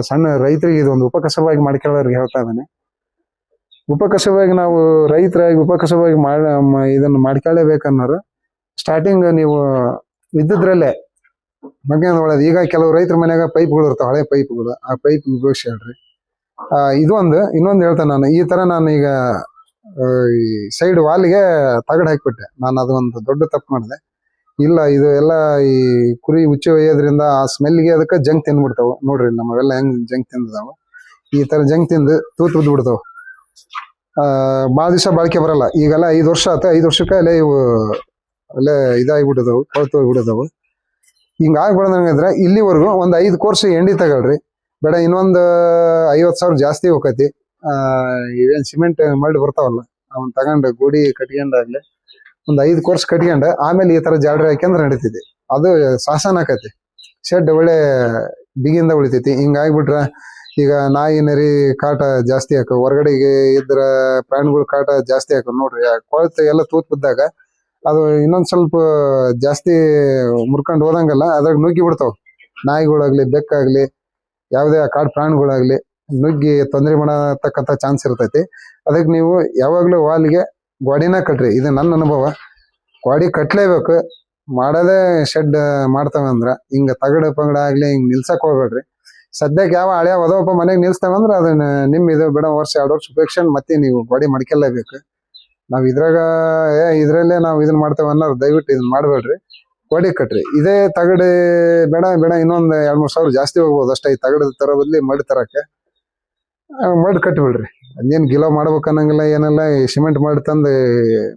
ಸಣ್ಣ ರೈತರಿಗೆ ಇದೊಂದು ಉಪಕಸವಾಗಿ ಮಾಡ್ಕೊಳ್ಳೋರಿಗೆ ಹೇಳ್ತಾ ಇದ್ದೇನೆ. ಉಪಕಸವಾಗಿ ನಾವು ರೈತರಾಗಿ ಉಪಕಸವಾಗಿ ಇದನ್ನು ಮಾಡ್ಕೊಳ್ಳೇಬೇಕನ್ನೋರು ಸ್ಟಾರ್ಟಿಂಗ್ ನೀವು ಇದ್ದಿದ್ರಲ್ಲೇ ಮಧ್ಯಾಹ್ನದ ಒಳಗೆ ಈಗ ಕೆಲವು ರೈತರ ಮನ್ಯಾಗ ಪೈಪ್ಗಳು ಇರ್ತಾವ, ಹಳೆ ಪೈಪ್ಗಳು, ಆ ಪೈಪ್ ಉಪಯೋಗಿಸಿ ಹೇಳ್ರಿ. ಇನ್ನೊಂದು ಹೇಳ್ತೇನೆ ನಾನು. ಈ ತರ ನಾನು ಈಗ ಈ ಸೈಡ್ ವಾಲ್ಗೆ ತಗಡ್ ಹಾಕ್ಬಿಟ್ಟೆ. ನಾನು ಅದು ಒಂದು ದೊಡ್ಡ ತಪ್ಪು ಮಾಡಿದೆ. ಇಲ್ಲ, ಇದು ಎಲ್ಲ ಈ ಕುರಿ ಉಚ್ಚಿ ಒಯ್ಯೋದ್ರಿಂದ ಆ ಸ್ಮೆಲ್ಗೆ ಅದಕ್ಕೆ ಜಂಕ್ ತಿಂದ್ಬಿಡ್ತಾವ. ನೋಡ್ರಿ ನಮ್ಮವೆಲ್ಲ ಹೆಂಗ್ ಜಂಕ್ ತಿಂದಿದಾವ. ಈ ತರ ಜಂಕ್ ತಿಂದು ತೂತ್ ಬಿದ್ದು ಬಿಡ್ತಾವ. ಭಾಳ ದಿವಸ ಬಾಳಿಕೆ ಬರಲ್ಲ. ಈಗೆಲ್ಲ 5 ವರ್ಷ ಆತ, 5 ವರ್ಷಕ್ಕೆ ಅಲ್ಲೇ ಇವು ಅಲ್ಲೇ ಇದಾಗಿಬಿಟ್ಟಿದಾವು, ಕೊಳ್ತು ಹೋಗ್ಬಿಟ್ಟಿದಾವು. ಹಿಂಗ ಆಗ್ಬಿಡಂದ್ರೆ ಇಲ್ಲಿವರೆಗೂ ಒಂದು 5 ಕೋರ್ಸ್ ಎಂಡಿ ತಗೊಳ್ರಿ, ಬೇಡ ಇನ್ನೊಂದು 50,000 ಜಾಸ್ತಿ ಹೋಗತಿ. ಇವೇನ್ ಸಿಮೆಂಟ್ ಮಲ್ಡ್ ಬರ್ತಾವಲ್ಲ, ಅವನ್ ತಗೊಂಡು ಗೋಡಿ ಕಟ್ಕೊಂಡಾಗ್ಲಿ ಒಂದು 5 ಕೋರ್ಸ್ ಕಟ್ಕೊಂಡ ಆಮೇಲೆ ಈ ತರ ಜಾಲರಿ ಹಾಕ್ಯಂದ್ರೆ ನಡೀತೈತಿ. ಅದು ಸಾಸನ ಆಕತಿ. ಶೆಡ್ ಒಳ್ಳೆ ಬಿಗಿಂದ ಉಳಿತೈತಿ. ಹಿಂಗಾಗ್ಬಿಟ್ರ ಈಗ ನಾಯಿ ನರಿ ಕಾಟ ಜಾಸ್ತಿ ಹಾಕ, ಹೊರಗಡೆಗೆ ಇದ್ರ ಪ್ರಾಣಿಗಳ ಕಾಟ ಜಾಸ್ತಿ ಹಾಕ. ನೋಡ್ರಿ ಕೊಳ್ತು ಎಲ್ಲ ತೂತ್ ಬಿದ್ದಾಗ ಅದು ಇನ್ನೊಂದ್ ಸ್ವಲ್ಪ ಜಾಸ್ತಿ ಮುರ್ಕೊಂಡು ಹೋದಂಗಲ್ಲ, ಅದ್ರಾಗ ನುಗ್ಗಿ ಬಿಡ್ತಾವ. ನಾಯಿಗಳಾಗ್ಲಿ, ಬೆಕ್ಕಾಗ್ಲಿ, ಯಾವುದೇ ಕಾಡು ಪ್ರಾಣಿಗಳಾಗ್ಲಿ ನುಗ್ಗಿ ತೊಂದರೆ ಮಾಡತಕ್ಕಂಥ ಚಾನ್ಸ್ ಇರ್ತೈತಿ. ಅದಕ್ಕೆ ನೀವು ಯಾವಾಗ್ಲೂ ವಾಲ್ಗೆ ಗೋಡಿನ ಕಟ್ರಿ. ಇದು ನನ್ನ ಅನುಭವ. ಗೋಡಿ ಕಟ್ಲೇಬೇಕು. ಮಾಡದೇ ಶೆಡ್ ಮಾಡ್ತಾವ ಅಂದ್ರ ಹಿಂಗ ತಗಡ ಪಗಡ ಆಗ್ಲಿ ಹಿಂಗ್ ನಿಲ್ಸಕ್ ಹೋಗ್ಬೇಡ್ರಿ. ಸದ್ಯಕ್ಕೆ ಯಾವ ಹಳೆ ಒದವಪ್ಪ ಮನೆಗೆ ನಿಲ್ಸ್ತಾವಂದ್ರ ಅದನ್ನ ಇದು ಬಿಡ, ವರ್ಷ 2 ವರ್ಷ ಉಪೇಕ್ಷಣೆ ಮತ್ತೆ ನೀವು ಗೋಡಿ ಮಾಡ್ಕೊಳ್ಳೇಬೇಕು. ನಾವ್ ಇದ್ರಲ್ಲೇ ನಾವು ಇದನ್ನ ಮಾಡ್ತೇವೆ ಅನ್ನೋರು ದಯವಿಟ್ಟು ಇದನ್ನ ಮಾಡ್ಬೇಡ್ರಿ. ಗೋಡಿ ಕಟ್ರಿ. ಇದೇ ತಗಡ ಬೇಡ ಇನ್ನೊಂದ್ 2-3 ಸಾವಿರ ಜಾಸ್ತಿ ಹೋಗ್ಬೋದು ಅಷ್ಟೇ. ಈ ತಗಡ ತರ ಬದ್ಲಿ ಮಡ್ ತರಕ್ಕೆ ಮಡ್ ಕಟ್ಬಿಡ್ರಿ. ಅದೇನ್ ಗಿಲೋ ಮಾಡ್ಬೇಕು ಅನ್ನಂಗಿಲ್ಲ, ಏನೆಲ್ಲ ಈ ಸಿಮೆಂಟ್ ಮಾಡಿ ತಂದು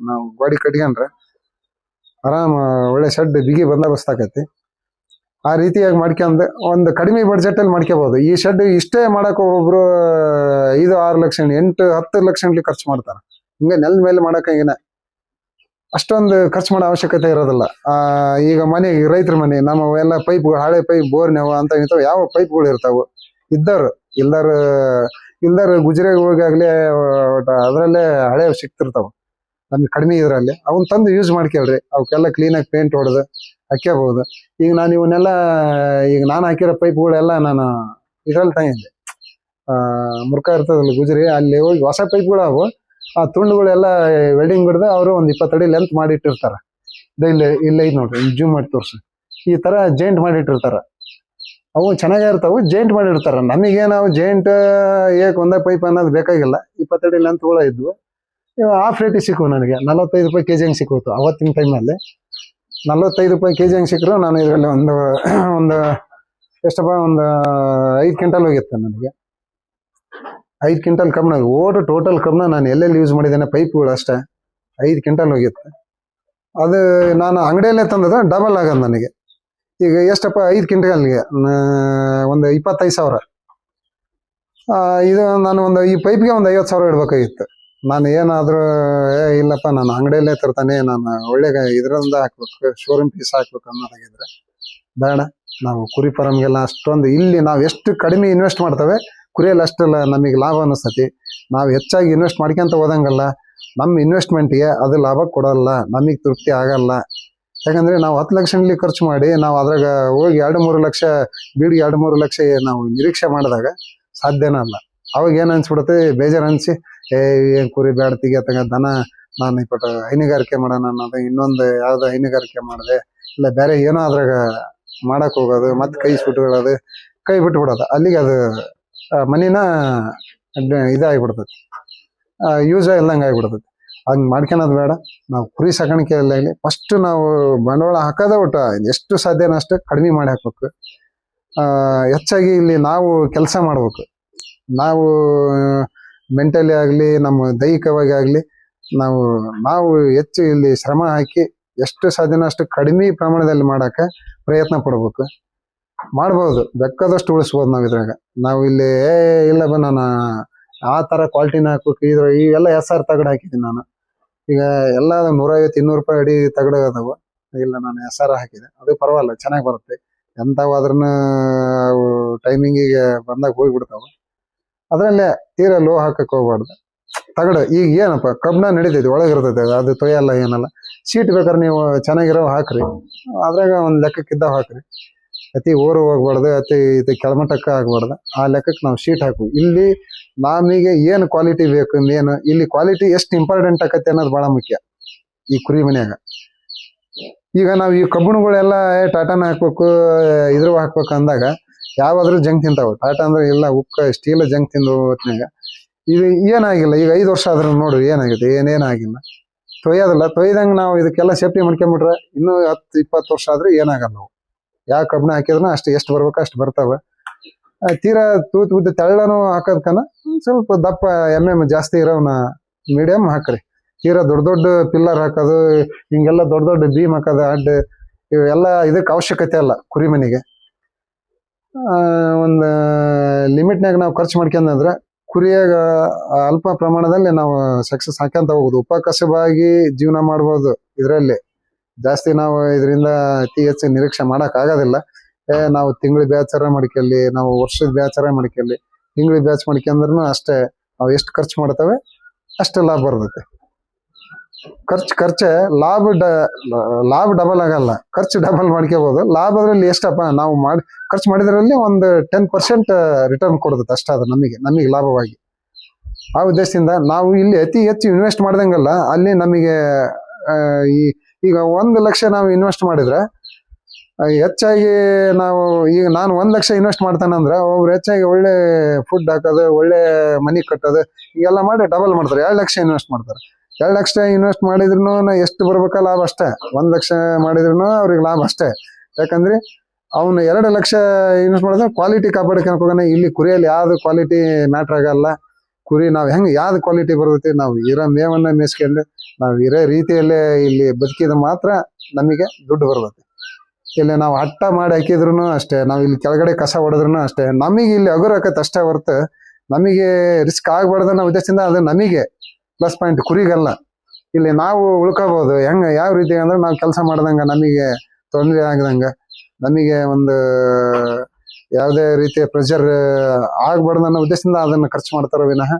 ನಾವು ಗೋಡಿ ಕಟ್ಕೊಂಡ್ರೆ ಆರಾಮ ಒಳ್ಳೆ ಶೆಡ್ ಬಿಗಿ ಬಂದೋಬಸ್ತ್ ಆಕತಿ. ಆ ರೀತಿಯಾಗಿ ಮಾಡ್ಕೊಂಡ್ ಒಂದು ಕಡಿಮೆ ಬಡ್ಜೆಟ್ ಅಲ್ಲಿ ಮಾಡ್ಕೋಬಹುದು. ಈ ಶೆಡ್ ಇಷ್ಟೇ ಮಾಡಕ್ ಒಬ್ಬೊಬ್ರು 5-6 ಲಕ್ಷ 8-10 ಲಕ್ಷ ಖರ್ಚು ಮಾಡ್ತಾರ. ಹಿಂಗ ನೆಲದ ಮೇಲೆ ಮಾಡಕ್ಕಾಗಿನ ಅಷ್ಟೊಂದು ಖರ್ಚು ಮಾಡೋ ಅವಶ್ಯಕತೆ ಇರೋದಿಲ್ಲ. ಈಗ ಮನೆ, ರೈತರ ಮನೆ, ನಮ್ಮ ಎಲ್ಲ ಪೈಪ್ಗಳು, ಹಳೆ ಪೈಪ್, ಬೋರ್ನೆವ ಅಂತ ಇಂಥವು ಯಾವ ಪೈಪ್ಗಳು ಇರ್ತಾವು. ಇಲ್ದಾರ ಗುಜರಾಗಿ ಹೋಗಾಗ್ಲಿ ಅದ್ರಲ್ಲೇ ಹಳೆ ಸಿಕ್ತಿರ್ತಾವ ನಮ್ಗೆ ಕಡಿಮೆ ಇದ್ರಲ್ಲಿ. ಅವನ್ ತಂದು ಯೂಸ್ ಮಾಡ್ಕೊಳ್ರಿ. ಅವಕ್ಕೆಲ್ಲ ಕ್ಲೀನಾಗಿ ಪೇಂಟ್ ಹೊಡೆದು ಹಾಕ್ಯಬಹುದು. ಈಗ ನಾನು ಇವನ್ನೆಲ್ಲ ಈಗ ನಾನು ಹಾಕಿರೋ ಪೈಪ್ಗಳೆಲ್ಲ ನಾನು ಇದ್ರಲ್ಲಿ ತಂದಿದ್ದೆ, ಮುರ್ಕ ಇರ್ತದಲ್ಲ ಗುಜರಿ, ಅಲ್ಲಿ ಹೋಗಿ ಹೊಸ ಪೈಪ್ಗಳು ಅವು. ಆ ತುಂಡುಗಳೆಲ್ಲ ವೆಲ್ಡಿಂಗ್ ಬಿಡ್ದೆ ಅವರು ಒಂದು 20 ಅಡಿ ಲೆಂತ್ ಮಾಡಿಟ್ಟಿರ್ತಾರ. ಇಲ್ಲ ಇದು ನೋಡ್ರಿ, ಜೂಮ್ ಮಾಡಿ ತೋರ್ಸಿ. ಈ ತರ ಜಾಯಿಂಟ್ ಮಾಡಿಟ್ಟಿರ್ತಾರ. ಅವು ಚೆನ್ನಾಗೇ ಇರ್ತಾವು, ಜಾಯಿಂಟ್ ಮಾಡಿರ್ತಾರ. ನಮಗೆ ನಾವು ಜಾಯಿಂಟ್ ಒಂದೇ ಪೈಪ್ ಅನ್ನೋದು ಬೇಕಾಗಿಲ್ಲ. 20 ಅಡಿ ಲೆಂತ್ಗಳು ಇದ್ವು. ಹಾಫ್ ರೇಟಿಗೆ ಸಿಕ್ಕು ನನಗೆ. 45 ರೂಪಾಯಿ ಕೆಜಿ ಹಂಗೆ ಸಿಕ್ಕೋತು ಅವತ್ತಿನ ಟೈಮಲ್ಲಿ. 45 ರೂಪಾಯಿ ಕೆಜಿ ಹಂಗೆ ಸಿಕ್ಕರು. ನಾನು ಇದರಲ್ಲಿ ಒಂದು ಎಷ್ಟಪ್ಪ, ಒಂದು 5 ಕ್ವಿಂಟಲ್ ಹೋಗಿತ್ತು ನನಗೆ. 5 ಕ್ವಿಂಟಲ್ ಕಬ್ಬಣ, ಟೋಟಲ್ ಕಬ್ಬಣ ನಾನು ಎಲ್ಲೆಲ್ಲಿ ಯೂಸ್ ಮಾಡಿದ್ದೇನೆ ಪೈಪ್ಗಳು ಅಷ್ಟೇ 5 ಕ್ವಿಂಟಲ್ ಹೋಗಿತ್ತು. ಅದು ನಾನು ಅಂಗಡಿಯಲ್ಲೇ ತಂದದ ಡಬಲ್ ಆಗದು ನನಗೆ. ಈಗ ಎಷ್ಟಪ್ಪ 5 ಕ್ವಿಂಟಲ್ಗೆ ಒಂದು 25,000. ಇದು ನಾನು ಈ ಪೈಪ್ಗೆ ಒಂದು 50,000 ಇಡ್ಬೇಕಾಗಿತ್ತು. ನಾನು ಏನಾದ್ರೂ ಇಲ್ಲಪ್ಪ ನಾನು ಅಂಗಡಿಯಲ್ಲೇ ತರ್ತಾನೆ, ನಾನು ಒಳ್ಳೆ ಇದರಿಂದ ಹಾಕ್ಬೇಕು, ಶೋರೂಮ್ ಪೀಸ್ ಹಾಕ್ಬೇಕು ಅನ್ನೋದಾಗಿದ್ರೆ ಬೇಡ. ನಾವು ಕುರಿ ಫಾರಮ್ಗೆಲ್ಲ ಅಷ್ಟೊಂದು ಇಲ್ಲಿ ನಾವು ಎಷ್ಟು ಕಡಿಮೆ ಇನ್ವೆಸ್ಟ್ ಮಾಡ್ತೇವೆ ಕುರಿಯಲ್ಲಿ ಅಷ್ಟೆಲ್ಲ ನಮಗೆ ಲಾಭ ಅನಿಸ್ತತಿ. ನಾವು ಹೆಚ್ಚಾಗಿ ಇನ್ವೆಸ್ಟ್ ಮಾಡ್ಕೊಂತ ಹೋದಂಗಲ್ಲ, ನಮ್ಮ ಇನ್ವೆಸ್ಟ್ಮೆಂಟ್ಗೆ ಅದು ಲಾಭ ಕೊಡಲ್ಲ, ನಮಗೆ ತೃಪ್ತಿ ಆಗಲ್ಲ. ಯಾಕಂದ್ರೆ ನಾವು 10 ಲಕ್ಷ ಖರ್ಚು ಮಾಡಿ ನಾವು ಅದ್ರಾಗ ಹೋಗಿ 2-3 ಲಕ್ಷ ಬೀಡಿಗೆ 2-3 ಲಕ್ಷ ನಾವು ನಿರೀಕ್ಷೆ ಮಾಡಿದಾಗ ಸಾಧ್ಯನೇ ಅಲ್ಲ. ಅವಾಗ ಏನ್ ಅನ್ಸ್ಬಿಡುತ್ತೆ, ಬೇಜಾರು ಅನ್ಸಿ ಏನ್ ಕುರಿ ಬೇಡ ತೆಗಿಯತ್ತಾಗ ದನ ನಾನು ಇಪ್ಪಟ್ಟು ಹೈನುಗಾರಿಕೆ ಮಾಡೋಣ ಅನ್ನೋದು, ಇನ್ನೊಂದು ಯಾವ್ದೋ ಹೈನುಗಾರಿಕೆ ಮಾಡಿದೆ, ಇಲ್ಲ ಬೇರೆ ಏನೋ ಅದ್ರಾಗ ಮಾಡಕ್ ಹೋಗೋದು, ಮತ್ತೆ ಕೈ ಸುಟ್ಕೊಳ್ಳೋದು, ಕೈ ಬಿಟ್ಟು ಬಿಡೋದು. ಅಲ್ಲಿಗೆ ಅದು ಮನಿನ ಇದಾಗಿಬಿಡ್ತೈತಿ, ಯೂಸ್ ಇಲ್ದಂಗೆ ಆಗಿಬಿಡ್ತೈತಿ. ಹಂಗ್ ಮಾಡ್ಕೊಳೋದು ಬೇಡ. ನಾವು ಕುರಿ ಸಾಕಾಣಿಕೆಯಲ್ಲಿ ಫಸ್ಟ್ ನಾವು ಬಂಡವಾಳ ಹಾಕೋದೇ ಒಟ್ಟು ಎಷ್ಟು ಸಾಧ್ಯನೋ ಅಷ್ಟು ಕಡಿಮೆ ಮಾಡಿ ಹಾಕ್ಬೇಕು. ಹೆಚ್ಚಾಗಿ ಇಲ್ಲಿ ನಾವು ಕೆಲಸ ಮಾಡ್ಬೇಕು. ನಾವು ಮೆಂಟಲಿ ಆಗಲಿ, ನಮ್ಮ ದೈಹಿಕವಾಗಿ ಆಗಲಿ ನಾವು ಹೆಚ್ಚು ಇಲ್ಲಿ ಶ್ರಮ ಹಾಕಿ ಎಷ್ಟು ಸಾಧ್ಯನೋ ಅಷ್ಟು ಕಡಿಮೆ ಪ್ರಮಾಣದಲ್ಲಿ ಮಾಡಕ್ಕೆ ಪ್ರಯತ್ನ ಪಡ್ಬೇಕು. ಮಾಡ್ಬೋದು, ಬೇಕಾದಷ್ಟು ಉಳಿಸ್ಬೋದು ನಾವು ಇದ್ರಾಗ. ನಾವು ಇಲ್ಲಿ ಇಲ್ಲ ನಾನು ಆ ತರ ಕ್ವಾಲಿಟಿನ ಹಾಕ್ಬೇಕು. ಇವೆಲ್ಲ SR ತಗಡು ಹಾಕಿದ್ದೀನಿ ನಾನು. ಈಗ ಎಲ್ಲ 150-200 ರೂಪಾಯಿ ಅಡಿ ತಗಡು ಅದಾವು. ಇಲ್ಲ ನಾನು SR ಹಾಕಿದೆ, ಅದು ಪರವಾಗಿಲ್ಲ, ಚೆನ್ನಾಗಿ ಬರುತ್ತೆ. ಎಂಥವಾದ್ರೂ ಟೈಮಿಂಗಿಗೆ ಬಂದಾಗ ಹೋಗ್ಬಿಡ್ತಾವ. ಅದ್ರಲ್ಲೇ ತೀರ ಲೋ ಹಾಕಕ್ ಹೋಗ್ಬಾರ್ದು. ತಗಡು ಈಗ ಏನಪ್ಪ ಕಬ್ಬನ ನಡೀತೈತಿ, ಒಳಗಿರ್ತೈತೆ, ಅದು ತೊಯ್ಯಲ್ಲ ಏನಲ್ಲ. ಶೀಟ್ ಬೇಕಾದ್ರೆ ನೀವು ಚೆನ್ನಾಗಿರೋ ಹಾಕ್ರಿ, ಅದ್ರಾಗ ಒಂದು ಲೆಕ್ಕಕ್ಕಿದ್ದಾವ ಹಾಕ್ರಿ. ಅತಿ ಓರು ಹೋಗ್ಬಾರ್ದು, ಅತಿ ಕೆಳಮಟ್ಟಕ್ಕೆ ಆಗ್ಬಾರ್ದು. ಆ ಲೆಕ್ಕಕ್ಕೆ ನಾವು ಶೀಟ್ ಹಾಕು. ಇಲ್ಲಿ ನಮಗೆ ಏನು ಕ್ವಾಲಿಟಿ ಬೇಕು, ಏನು ಇಲ್ಲಿ ಕ್ವಾಲಿಟಿ ಎಷ್ಟು ಇಂಪಾರ್ಟೆಂಟ್ ಆಕತ್ತೆ ಅನ್ನೋದು ಬಹಳ ಮುಖ್ಯ ಈ ಕುರಿ ಮನ್ಯಾಗ. ಈಗ ನಾವು ಈ ಕಬ್ಬಣಗಳೆಲ್ಲ ಟಾಟಾನ ಹಾಕ್ಬೇಕು ಇದ್ರ ಹಾಕ್ಬೇಕು ಅಂದಾಗ ಯಾವಾದ್ರೂ ಜಂಗ್ ತಿಂತಾವ. ಟಾಟಾ ಅಂದ್ರೆ ಇಲ್ಲ ಉಕ್ಕ ಸ್ಟೀಲ್ ಜಂಗ್ ತಿಂದು ಹೊತ್ನಾಗ ಇದು ಏನಾಗಿಲ್ಲ. ಈಗ 5 ವರ್ಷ ಆದ್ರೂ ನೋಡು ಏನಾಗಿದೆ, ಏನೇನಾಗಿಲ್ಲ. ತೊಯ್ಯೋದಿಲ್ಲ. ತೊಯ್ದಂಗೆ ನಾವು ಇದಕ್ಕೆಲ್ಲ ಸೇಫ್ಟಿ ಮಾಡ್ಕೊಂಡ್ಬಿಟ್ರೆ ಇನ್ನೂ 10-20 ವರ್ಷ ಆದ್ರೆ ಏನಾಗಲ್ಲ. ನಾವು ಯಾವ ಕಬ್ಬಣ ಹಾಕಿದ್ರು ಅಷ್ಟು ಎಷ್ಟು ಬರ್ಬೇಕು ಅಷ್ಟು ಬರ್ತಾವ. ತೀರಾ ತೂತ್ ಬಿದ್ದು ತೆಳ್ಳನು ಹಾಕೋದ್ಕನ ಸ್ವಲ್ಪ ದಪ್ಪ ಜಾಸ್ತಿ ಇರೋವನ್ನ ಮೀಡಿಯಂ ಹಾಕ್ರಿ. ತೀರಾ ದೊಡ್ಡ ದೊಡ್ಡ ಪಿಲ್ಲರ್ ಹಾಕೋದು, ಹಿಂಗೆಲ್ಲ ದೊಡ್ಡ ದೊಡ್ಡ ಬೀಮ್ ಹಾಕೋದು, ಅಡ್ಡ ಇವೆಲ್ಲ ಇದಕ್ಕೆ ಅವಶ್ಯಕತೆ ಅಲ್ಲ. ಕುರಿ ಮನೆಗೆ ಒಂದು ಲಿಮಿಟ್ನಾಗ ನಾವು ಖರ್ಚು ಮಾಡ್ಕೊಂಡ್ರೆ ಕುರಿಯಾಗ ಅಲ್ಪ ಪ್ರಮಾಣದಲ್ಲಿ ನಾವು ಸಕ್ಸಸ್ ಹಾಕ್ಯಂತ ಹೋಗುದು. ಉಪಕಸಬಾಗಿ ಜೀವನ ಮಾಡ್ಬೋದು. ಇದರಲ್ಲಿ ಜಾಸ್ತಿ ನಾವು ಇದರಿಂದ ಅತಿ ಹೆಚ್ಚು ನಿರೀಕ್ಷೆ ಮಾಡಕ್ ಆಗೋದಿಲ್ಲ. ನಾವು ತಿಂಗಳ ಬ್ಯಾಚಾರ ಮಾಡ್ಕೊಳ್ಳಿ, ನಾವು ವರ್ಷದ ಬ್ಯಾಚಾರ ಮಾಡ್ಕೊಳ್ಳಿ, ತಿಂಗಳ ಬ್ಯಾಚ್ ಮಾಡ್ಕೊಂಡ್ರು ಅಷ್ಟೇ. ನಾವು ಎಷ್ಟು ಖರ್ಚು ಮಾಡ್ತೇವೆ ಅಷ್ಟೇ ಲಾಭ ಬರ್ತೈತೆ. ಖರ್ಚೆ ಲಾಭ ಡಬಲ್ ಆಗಲ್ಲ, ಖರ್ಚು ಡಬಲ್ ಮಾಡ್ಕೋಬಹುದು. ಲಾಭದ್ರಲ್ಲಿ ಎಷ್ಟಪ್ಪ ನಾವು ಖರ್ಚು ಮಾಡಿದ್ರಲ್ಲಿ ಒಂದು 10% ರಿಟರ್ನ್ ಕೊಡ್ತೈತೆ ಅಷ್ಟ. ಅದು ನಮಗೆ ಲಾಭವಾಗಿ. ಆ ಉದ್ದೇಶದಿಂದ ನಾವು ಇಲ್ಲಿ ಅತಿ ಹೆಚ್ಚು ಇನ್ವೆಸ್ಟ್ ಮಾಡ್ದಂಗಲ್ಲ, ಅಲ್ಲಿ ನಮಗೆ ಈಗ 1 ಲಕ್ಷ ನಾವು ಇನ್ವೆಸ್ಟ್ ಮಾಡಿದ್ರೆ ಹೆಚ್ಚಾಗಿ ನಾವು ಈಗ ನಾನು 1 ಲಕ್ಷ ಇನ್ವೆಸ್ಟ್ ಮಾಡ್ತಾನಂದ್ರೆ ಒಬ್ರು ಹೆಚ್ಚಾಗಿ ಒಳ್ಳೆ ಫುಡ್ ಹಾಕೋದು, ಒಳ್ಳೆ ಮನಿ ಕಟ್ಟೋದು ಹೀಗೆಲ್ಲ ಮಾಡಿ ಡಬಲ್ ಮಾಡ್ತಾರೆ. 2 ಲಕ್ಷ ಇನ್ವೆಸ್ಟ್ ಮಾಡ್ತಾರೆ. 2 ಲಕ್ಷ ಇನ್ವೆಸ್ಟ್ ಮಾಡಿದ್ರು ಎಷ್ಟು ಬರ್ಬೇಕ ಲಾಭ ಅಷ್ಟೇ. 1 ಲಕ್ಷ ಮಾಡಿದ್ರು ಅವ್ರಿಗೆ ಲಾಭ ಅಷ್ಟೇ. ಯಾಕಂದ್ರೆ ಅವನು 2 ಲಕ್ಷ ಇನ್ವೆಸ್ಟ್ ಮಾಡಿದ್ರೆ ಕ್ವಾಲಿಟಿ ಕಾಪಾಡ್ಕೊಂಡು ಹೋಗೋಣ. ಇಲ್ಲಿ ಕುರಿಯಲ್ಲಿ ಯಾವ್ದು ಕ್ವಾಲಿಟಿ ಮ್ಯಾಟ್ರ್ ಆಗಲ್ಲ. ಕುರಿ ನಾವು ಹೆಂಗೆ ಯಾವ್ದು ಕ್ವಾಲಿಟಿ ಬರ್ತೈತಿ, ನಾವು ಇರೋ ಮೇವನ್ನ ಮೇಯಿಸ್ಕೊಂಡು ನಾವು ಇರೋ ರೀತಿಯಲ್ಲೇ ಇಲ್ಲಿ ಬದುಕಿದ ಮಾತ್ರ ನಮಗೆ ದುಡ್ಡು ಬರ್ತೈತಿ. ಇಲ್ಲಿ ನಾವು ಹಟ್ಟ ಮಾಡಿ ಹಾಕಿದ್ರು ಅಷ್ಟೇ, ನಾವು ಇಲ್ಲಿ ಕೆಳಗಡೆ ಕಸ ಹೊಡೆದ್ರು ಅಷ್ಟೇ, ನಮಗೆ ಇಲ್ಲಿ ಹಗುರ ಆಕತ್ತೆ ಅಷ್ಟೇ ಹೊರತು ನಮಗೆ ರಿಸ್ಕ್ ಆಗ್ಬಾರ್ದು ಅನ್ನೋ ಉದ್ದೇಶದಿಂದ ಅದು ನಮಗೆ ಪ್ಲಸ್ ಪಾಯಿಂಟ್. ಕುರಿಗಲ್ಲ. ಇಲ್ಲಿ ನಾವು ಉಳ್ಕೋಬಹುದು. ಯಾವ ರೀತಿ ಅಂದ್ರೆ ನಾವು ಕೆಲಸ ಮಾಡ್ದಂಗ ನಮಗೆ ತೊಂದರೆ ಆಗದಂಗ, ನಮಗೆ ಒಂದು ಯಾವುದೇ ರೀತಿಯ ಪ್ರೆಷರ್ ಆಗ್ಬಾರ್ದು ಅನ್ನೋ ಉದ್ದೇಶದಿಂದ ಅದನ್ನ ಖರ್ಚು ಮಾಡ್ತಾರ ವಿನಃ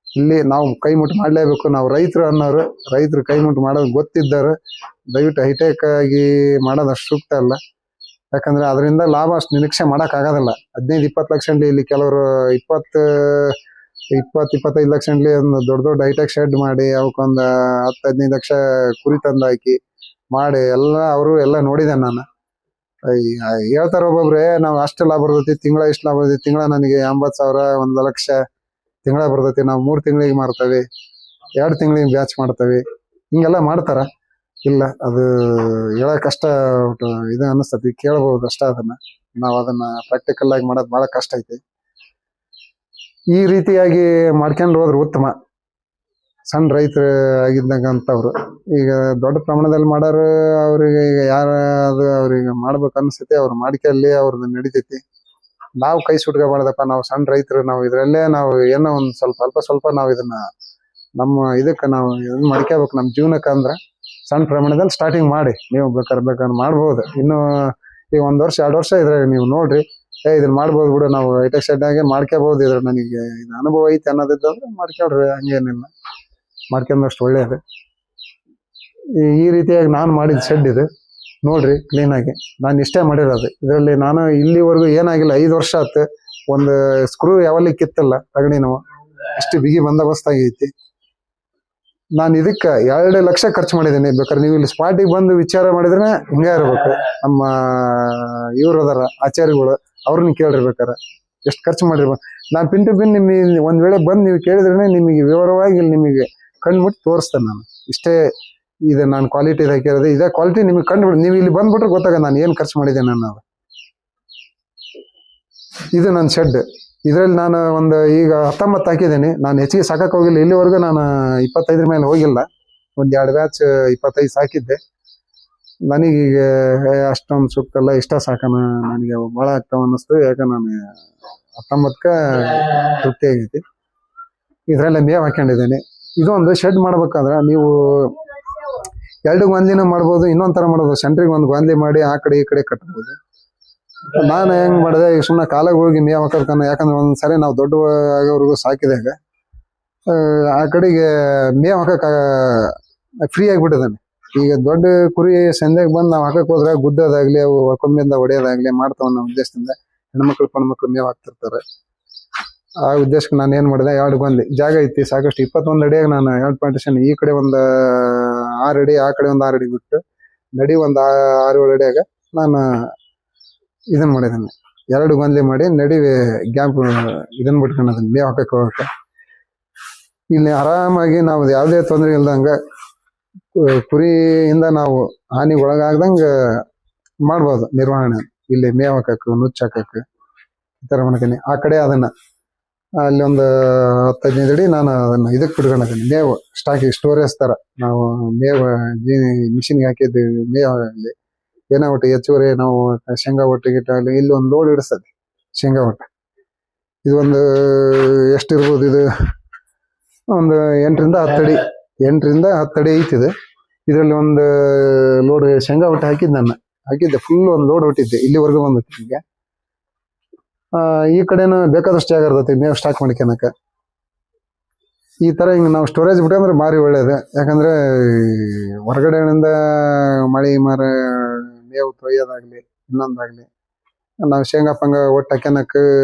ಇಲ್ಲಿ ನಾವು ಕೈ ಮುಟ್ಟು ಮಾಡ್ಲೇಬೇಕು. ನಾವು ರೈತರು ಅನ್ನೋರು, ರೈತರು ಕೈ ಮುಟ್ಟು ಮಾಡೋದು ಗೊತ್ತಿದ್ದಾರೆ. ದಯವಿಟ್ಟು ಹೈಟೆಕ್ ಆಗಿ ಮಾಡೋದು ಅಷ್ಟು ಸೂಕ್ತ ಅಲ್ಲ. ಯಾಕಂದ್ರೆ ಅದರಿಂದ ಲಾಭ ಅಷ್ಟು ನಿರೀಕ್ಷೆ ಮಾಡಕ್ ಆಗೋದಿಲ್ಲ. 15-20 ಲಕ್ಷ ಇಲ್ಲಿ ಕೆಲವರು 20-25 ಲಕ್ಷ ಒಂದು ದೊಡ್ಡ ಹೈಟೆಕ್ ಶೆಡ್ ಮಾಡಿ ಅವಕ್ಕೊಂದು 10-15 ಲಕ್ಷ ಕುರಿ ತಂದು ಹಾಕಿ ಮಾಡಿ ಅವರು ಎಲ್ಲ ನೋಡಿದೆ ನಾನು. ಹೇಳ್ತಾರ ಒಬ್ಬೊಬ್ರೆ ನಾವು ಅಷ್ಟು ಲಾಭ ಬರ್ತೈತಿ, ತಿಂಗಳ ಇಷ್ಟು ಲಾಭ ಬರ್ತೈತಿ, ತಿಂಗಳ ನನಗೆ 80,000 1 ಲಕ್ಷ ತಿಂಗಳ ಬರ್ತೈತಿ, ನಾವು 3 ತಿಂಗಳಿಗೆ ಮಾರ್ತೇವೆ, 2 ತಿಂಗಳಿಗೆ ಬ್ಯಾಚ್ ಮಾಡ್ತೇವೆ, ಹಿಂಗೆಲ್ಲ ಮಾಡ್ತಾರ. ಇಲ್ಲ, ಅದು ಹೇಳಕ್ ಕಷ್ಟ ಇದು ಅನಿಸ್ತತಿ. ಕೇಳಬಹುದು ಅಷ್ಟ. ನಾವು ಅದನ್ನ ಪ್ರಾಕ್ಟಿಕಲ್ ಆಗಿ ಮಾಡೋದು ಬಹಳ ಕಷ್ಟ ಐತಿ. ಈ ರೀತಿಯಾಗಿ ಮಾಡ್ಕೊಂಡು ಹೋದ್ರೆ ಉತ್ತಮ. ಸಣ್ಣ ರೈತರು ಆಗಿದ್ದಂತವ್ರು ಈಗ ದೊಡ್ಡ ಪ್ರಮಾಣದಲ್ಲಿ ಮಾಡೋರು ಅವ್ರಿಗೆ ಈಗ ಅದು ಅವ್ರಿಗೆ ಮಾಡ್ಬೇಕು ಅನ್ಸತಿ, ಅವ್ರು ಮಾಡ್ಕೊಳ್ಳಿ, ಅವ್ರದ್ದು ನಡಿತೈತಿ. ನಾವು ಕೈ ಸುಟ್ಕೋಬಾರ್ದಪ್ಪ. ನಾವು ಸಣ್ಣ ರೈತರು, ನಾವು ಇದ್ರಲ್ಲೇ ನಾವು ಏನೋ ಒಂದು ಸ್ವಲ್ಪ ನಾವು ಇದನ್ನ ನಮ್ಮ ಇದಕ್ಕೆ ನಾವು ಇದನ್ನ ಮಾಡ್ಕೋಬೇಕು ನಮ್ಮ ಜೀವನಕ್ಕೆ. ಅಂದ್ರೆ ಸಣ್ಣ ಪ್ರಮಾಣದಲ್ಲಿ ಸ್ಟಾರ್ಟಿಂಗ್ ಮಾಡಿ. ನೀವು ಬೇಕಾದ್ರೆ ಮಾಡ್ಬೋದು. ಇನ್ನು ಈಗ 1 ವರ್ಷ 2 ವರ್ಷ ಇದ್ರಾಗ ನೀವು ನೋಡ್ರಿ, ಇದನ್ನ ಮಾಡ್ಬೋದು ಬಿಡು, ನಾವು ಹೈಟೆಕ್ ಶೆಡ್ ಆಗಿ ಮಾಡ್ಕೋಬಹುದು, ಇದ್ರ ನನಗೆ ಇದು ಅನುಭವ ಐತಿ ಅನ್ನೋದಿದ್ದಂದ್ರೆ ಮಾಡ್ಕೊಳ್ರಿ. ಹಂಗೇನಿಲ್ಲ, ಮಾಡ್ಕೊಂಡಷ್ಟು ಒಳ್ಳೇದು. ಈ ರೀತಿಯಾಗಿ ನಾನು ಮಾಡಿದ ಶೆಡ್ ಇದು ನೋಡ್ರಿ, ಕ್ಲೀನ್ ಆಗಿ. ನಾನು ಇಷ್ಟೇ ಮಾಡಿರೋದು ಇದರಲ್ಲಿ. ನಾನು ಇಲ್ಲಿವರೆಗೂ ಏನಾಗಿಲ್ಲ. 5 ವರ್ಷ ಆಯ್ತು. ಒಂದು ಸ್ಕ್ರೂ ಯಾವಲ್ಲಿ ಕಿತ್ತಲ್ಲ ತಗಡಿ. ನಾವು ಅಷ್ಟು ಬಿಗಿ ಬಂದೋಬಸ್ತ್ ಆಗೈತಿ. ನಾನು ಇದಕ್ಕೆ 2 ಲಕ್ಷ ಖರ್ಚು ಮಾಡಿದ್ದೀನಿ. ಬೇಕಾದ್ರೆ ನೀವು ಇಲ್ಲಿ ಸ್ಪಾಟಿಗೆ ಬಂದು ವಿಚಾರ ಮಾಡಿದ್ರೆ ಹಿಂಗೆ ಇರ್ಬೇಕು. ನಮ್ಮ ಇವ್ರು ಅದಾರ ಆಚಾರ್ಯಗಳು, ಅವ್ರನ್ನ ಕೇಳಿರ್ಬೇಕಾರೆ ಎಷ್ಟು ಖರ್ಚು ಮಾಡಿರ್ಬೇಕು. ನಾನು ಪಿನ್ ಟು ಪಿನ್ ನಿಮಗೆ ಒಂದ್ ವೇಳೆ ಬಂದು ನೀವು ಕೇಳಿದ್ರೆ ನಿಮಗೆ ವಿವರವಾಗಿ ಇಲ್ಲಿ ನಿಮಗೆ ಕಣ್ಬಿಟ್ಟು ತೋರಿಸ್ತೇನೆ. ನಾನು ಇಷ್ಟೇ ಇದೆ ನಾನು ಕ್ವಾಲಿಟಿ ಹಾಕಿರೋದು, ಇದೇ ಕ್ವಾಲಿಟಿ ನಿಮಗೆ ಕಂಡುಬಿಟ್ಟು ನೀವು ಇಲ್ಲಿ ಬಂದ್ಬಿಟ್ರೆ ಗೊತ್ತಾಗ ನಾನು ಏನು ಖರ್ಚು ಮಾಡಿದ್ದೇನೆ ಅನ್ನೋದು. ಇದು ನನ್ನ ಶೆಡ್. ಇದರಲ್ಲಿ ನಾನು ಒಂದು ಈಗ 19 ಹಾಕಿದ್ದೀನಿ. ನಾನು ಹೆಚ್ಚಿಗೆ ಸಾಕಕ್ಕೆ ಹೋಗಿಲ್ಲ. ಇಲ್ಲಿವರೆಗೂ ನಾನು 25 ಮೇಲೆ ಹೋಗಿಲ್ಲ. ಒಂದು 2 ಬ್ಯಾಚ್ 25 ಸಾಕಿದ್ದೆ. ನನಗೀಗ ಅಷ್ಟೊಂದು ಸೂಕ್ತಲ್ಲ, ಇಷ್ಟ ಸಾಕನ ನನಗೆ ಭಾಳ ಆಗ್ತಾವ ಅನ್ನಿಸ್ತು. ಯಾಕೆ ನಾನು 19ಕ್ಕೆ ತೃಪ್ತಿ ಆಗೈತಿ. ಇದರಲ್ಲೇ ಮೇವು ಹಾಕೊಂಡಿದ್ದೀನಿ. ಇದೊಂದು ಶೆಡ್ ಮಾಡ್ಬೇಕಾದ್ರೆ ನೀವು 2 ಗೊಂದಿನ ಮಾಡ್ಬೋದು, ಇನ್ನೊಂದ್ ತರ ಮಾಡ್ಬೋದು. ಸೆಂಟ್ರಿಗೆ ಒಂದು ಗೊಂದಿ ಮಾಡಿ ಆ ಕಡೆ ಈ ಕಡೆ ಕಟ್ಬೋದು. ನಾನು ಹೆಂಗ್ ಮಾಡಿದೆ, ಈಗ ಸುಮ್ಮನೆ ಕಾಲಾಗ ಹೋಗಿ ಮೇವ್ ಹಾಕೋದ್ಕನ್ನ. ಯಾಕಂದ್ರೆ ಒಂದ್ಸರಿ ನಾವು ದೊಡ್ಡ ಆಗೋವರೆಗೂ ಸಾಕಿದಾಗ ಆ ಕಡೆಗೆ ಮೇವ್ ಹಾಕಕ್ ಫ್ರೀ ಆಗಿಬಿಟ್ಟಿದ್ದಾನೆ. ಈಗ ದೊಡ್ಡ ಕುರಿ ಸಂಜೆಗೆ ಬಂದು ನಾವು ಹಾಕಕ್ ಹೋದ್ರೆ ಗುದ್ದೋದಾಗ್ಲಿ, ಅವು ಕೊಂಬಿಂದ ಹೊಡೆಯೋದಾಗ್ಲಿ ಮಾಡ್ತಾವ ಅನ್ನೋ ಉದ್ದೇಶದಿಂದ ಹೆಣ್ಮಕ್ಳು ಮೇವ್ ಹಾಕ್ತಿರ್ತಾರೆ. ಆ ಉದ್ದೇಶಕ್ಕೆ ನಾನು ಏನ್ ಮಾಡಿದೆ, 2 ಗೊಂದಿ ಜಾಗ ಐತಿ ಸಾಕಷ್ಟು. 21 ಅಡಿಯಾಗ ನಾನು 2 ಪಾರ್ಟಿಷನ್, ಈ ಕಡೆ ಒಂದು 6 ಅಡಿ, ಆ ಕಡೆ ಒಂದು 6 ಅಡಿ ಬಿಟ್ಟು ನಡಿ ಒಂದು 6-7 ಅಡಿಯಾಗ ನಾನು ಇದನ್ನ ಮಾಡಿದ್ದೀನಿ, 2 ಗೊಂದ್ಲಿ ಮಾಡಿ ನಡಿವೆ ಗ್ಯಾಪ್ ಇದನ್ನ ಬಿಟ್ಕೊಂಡದನ್ನ ಮೇವ್ ಹಾಕಕ್ಕೆ ಹೋಗಕ್ಕೆ. ಇಲ್ಲಿ ಆರಾಮಾಗಿ ನಾವು ಯಾವುದೇ ತೊಂದರೆ ಇಲ್ದಂಗ ಕುರಿಯಿಂದ ನಾವು ಹಾನಿಗೆ ಒಳಗಾಗ್ದಂಗ ಮಾಡ್ಬೋದು ನಿರ್ವಹಣೆ. ಇಲ್ಲಿ ಮೇವ್ ಹಾಕಕ್ಕೆ, ನುಚ್ಚ ಹಾಕಕ್ಕೆ ಈ ತರ ಮಾಡ್ತೀನಿ. ಆ ಕಡೆ ಅದನ್ನ ಅಲ್ಲಿ ಒಂದು 10-15 ಅಡಿ ನಾನು ಅದನ್ನ ಇದಕ್ಕೆ ಬಿಟ್ಕೊಂಡಿದ್ದೀನಿ, ಮೇವು ಸ್ಟೋರೇಜ್ ತರ. ನಾವು ಮೇವು ಮಿಷಿನ್ಗೆ ಹಾಕಿದ್ದೀವಿ ಮೇವು ಆಗಲಿ ಏನೋ ಒಟ್ಟು ಹೆಚ್ಚುವರಿ ನಾವು ಶೇಂಗಾ ಒಟ್ಟು ಗಿಟ್ಟ ಆಗಲಿ ಇಲ್ಲಿ ಒಂದು ಲೋಡ್ ಇಡಿಸ್ತದೆ ಶೇಂಗಾ ಒಟ್ಟು. ಇದು ಒಂದು ಎಷ್ಟಿರ್ಬೋದು, ಇದು ಒಂದು 8-10 ಅಡಿ 8-10 ಅಡಿ ಐತಿದೆ. ಇದರಲ್ಲಿ ಒಂದು ಲೋಡ್ ಶೇಂಗಾ ಒಟ್ಟು ಹಾಕಿದ್ದೆ ಫುಲ್ ಒಂದು ಲೋಡ್ ಹೊಟ್ಟಿದ್ದೆ ಇಲ್ಲಿವರೆಗೂ ಬಂದೈತಿ. ಈಗ ಈ ಕಡೆನೂ ಬೇಕಾದಷ್ಟು ಜಾಗ ಇರ್ತೈತಿ ಮೇವು ಸ್ಟಾಕ್ ಮಾಡ್ಕೊಳಕ. ಈ ತರ ಹಿಂಗ ನಾವು ಸ್ಟೋರೇಜ್ ಬಿಟ್ಟಂದ್ರೆ ಭಾರಿ ಒಳ್ಳೇದು. ಯಾಕಂದ್ರೆ ಹೊರಗಡೆಯಿಂದ ಮಳೆ ಮೇವು ತೊಯ್ಯೋದಾಗ್ಲಿ ಇನ್ನೊಂದಾಗ್ಲಿ ನಾವು ಶೇಂಗಾ ಒಟ್ಟು ಹಾಕ್ಯನಕ್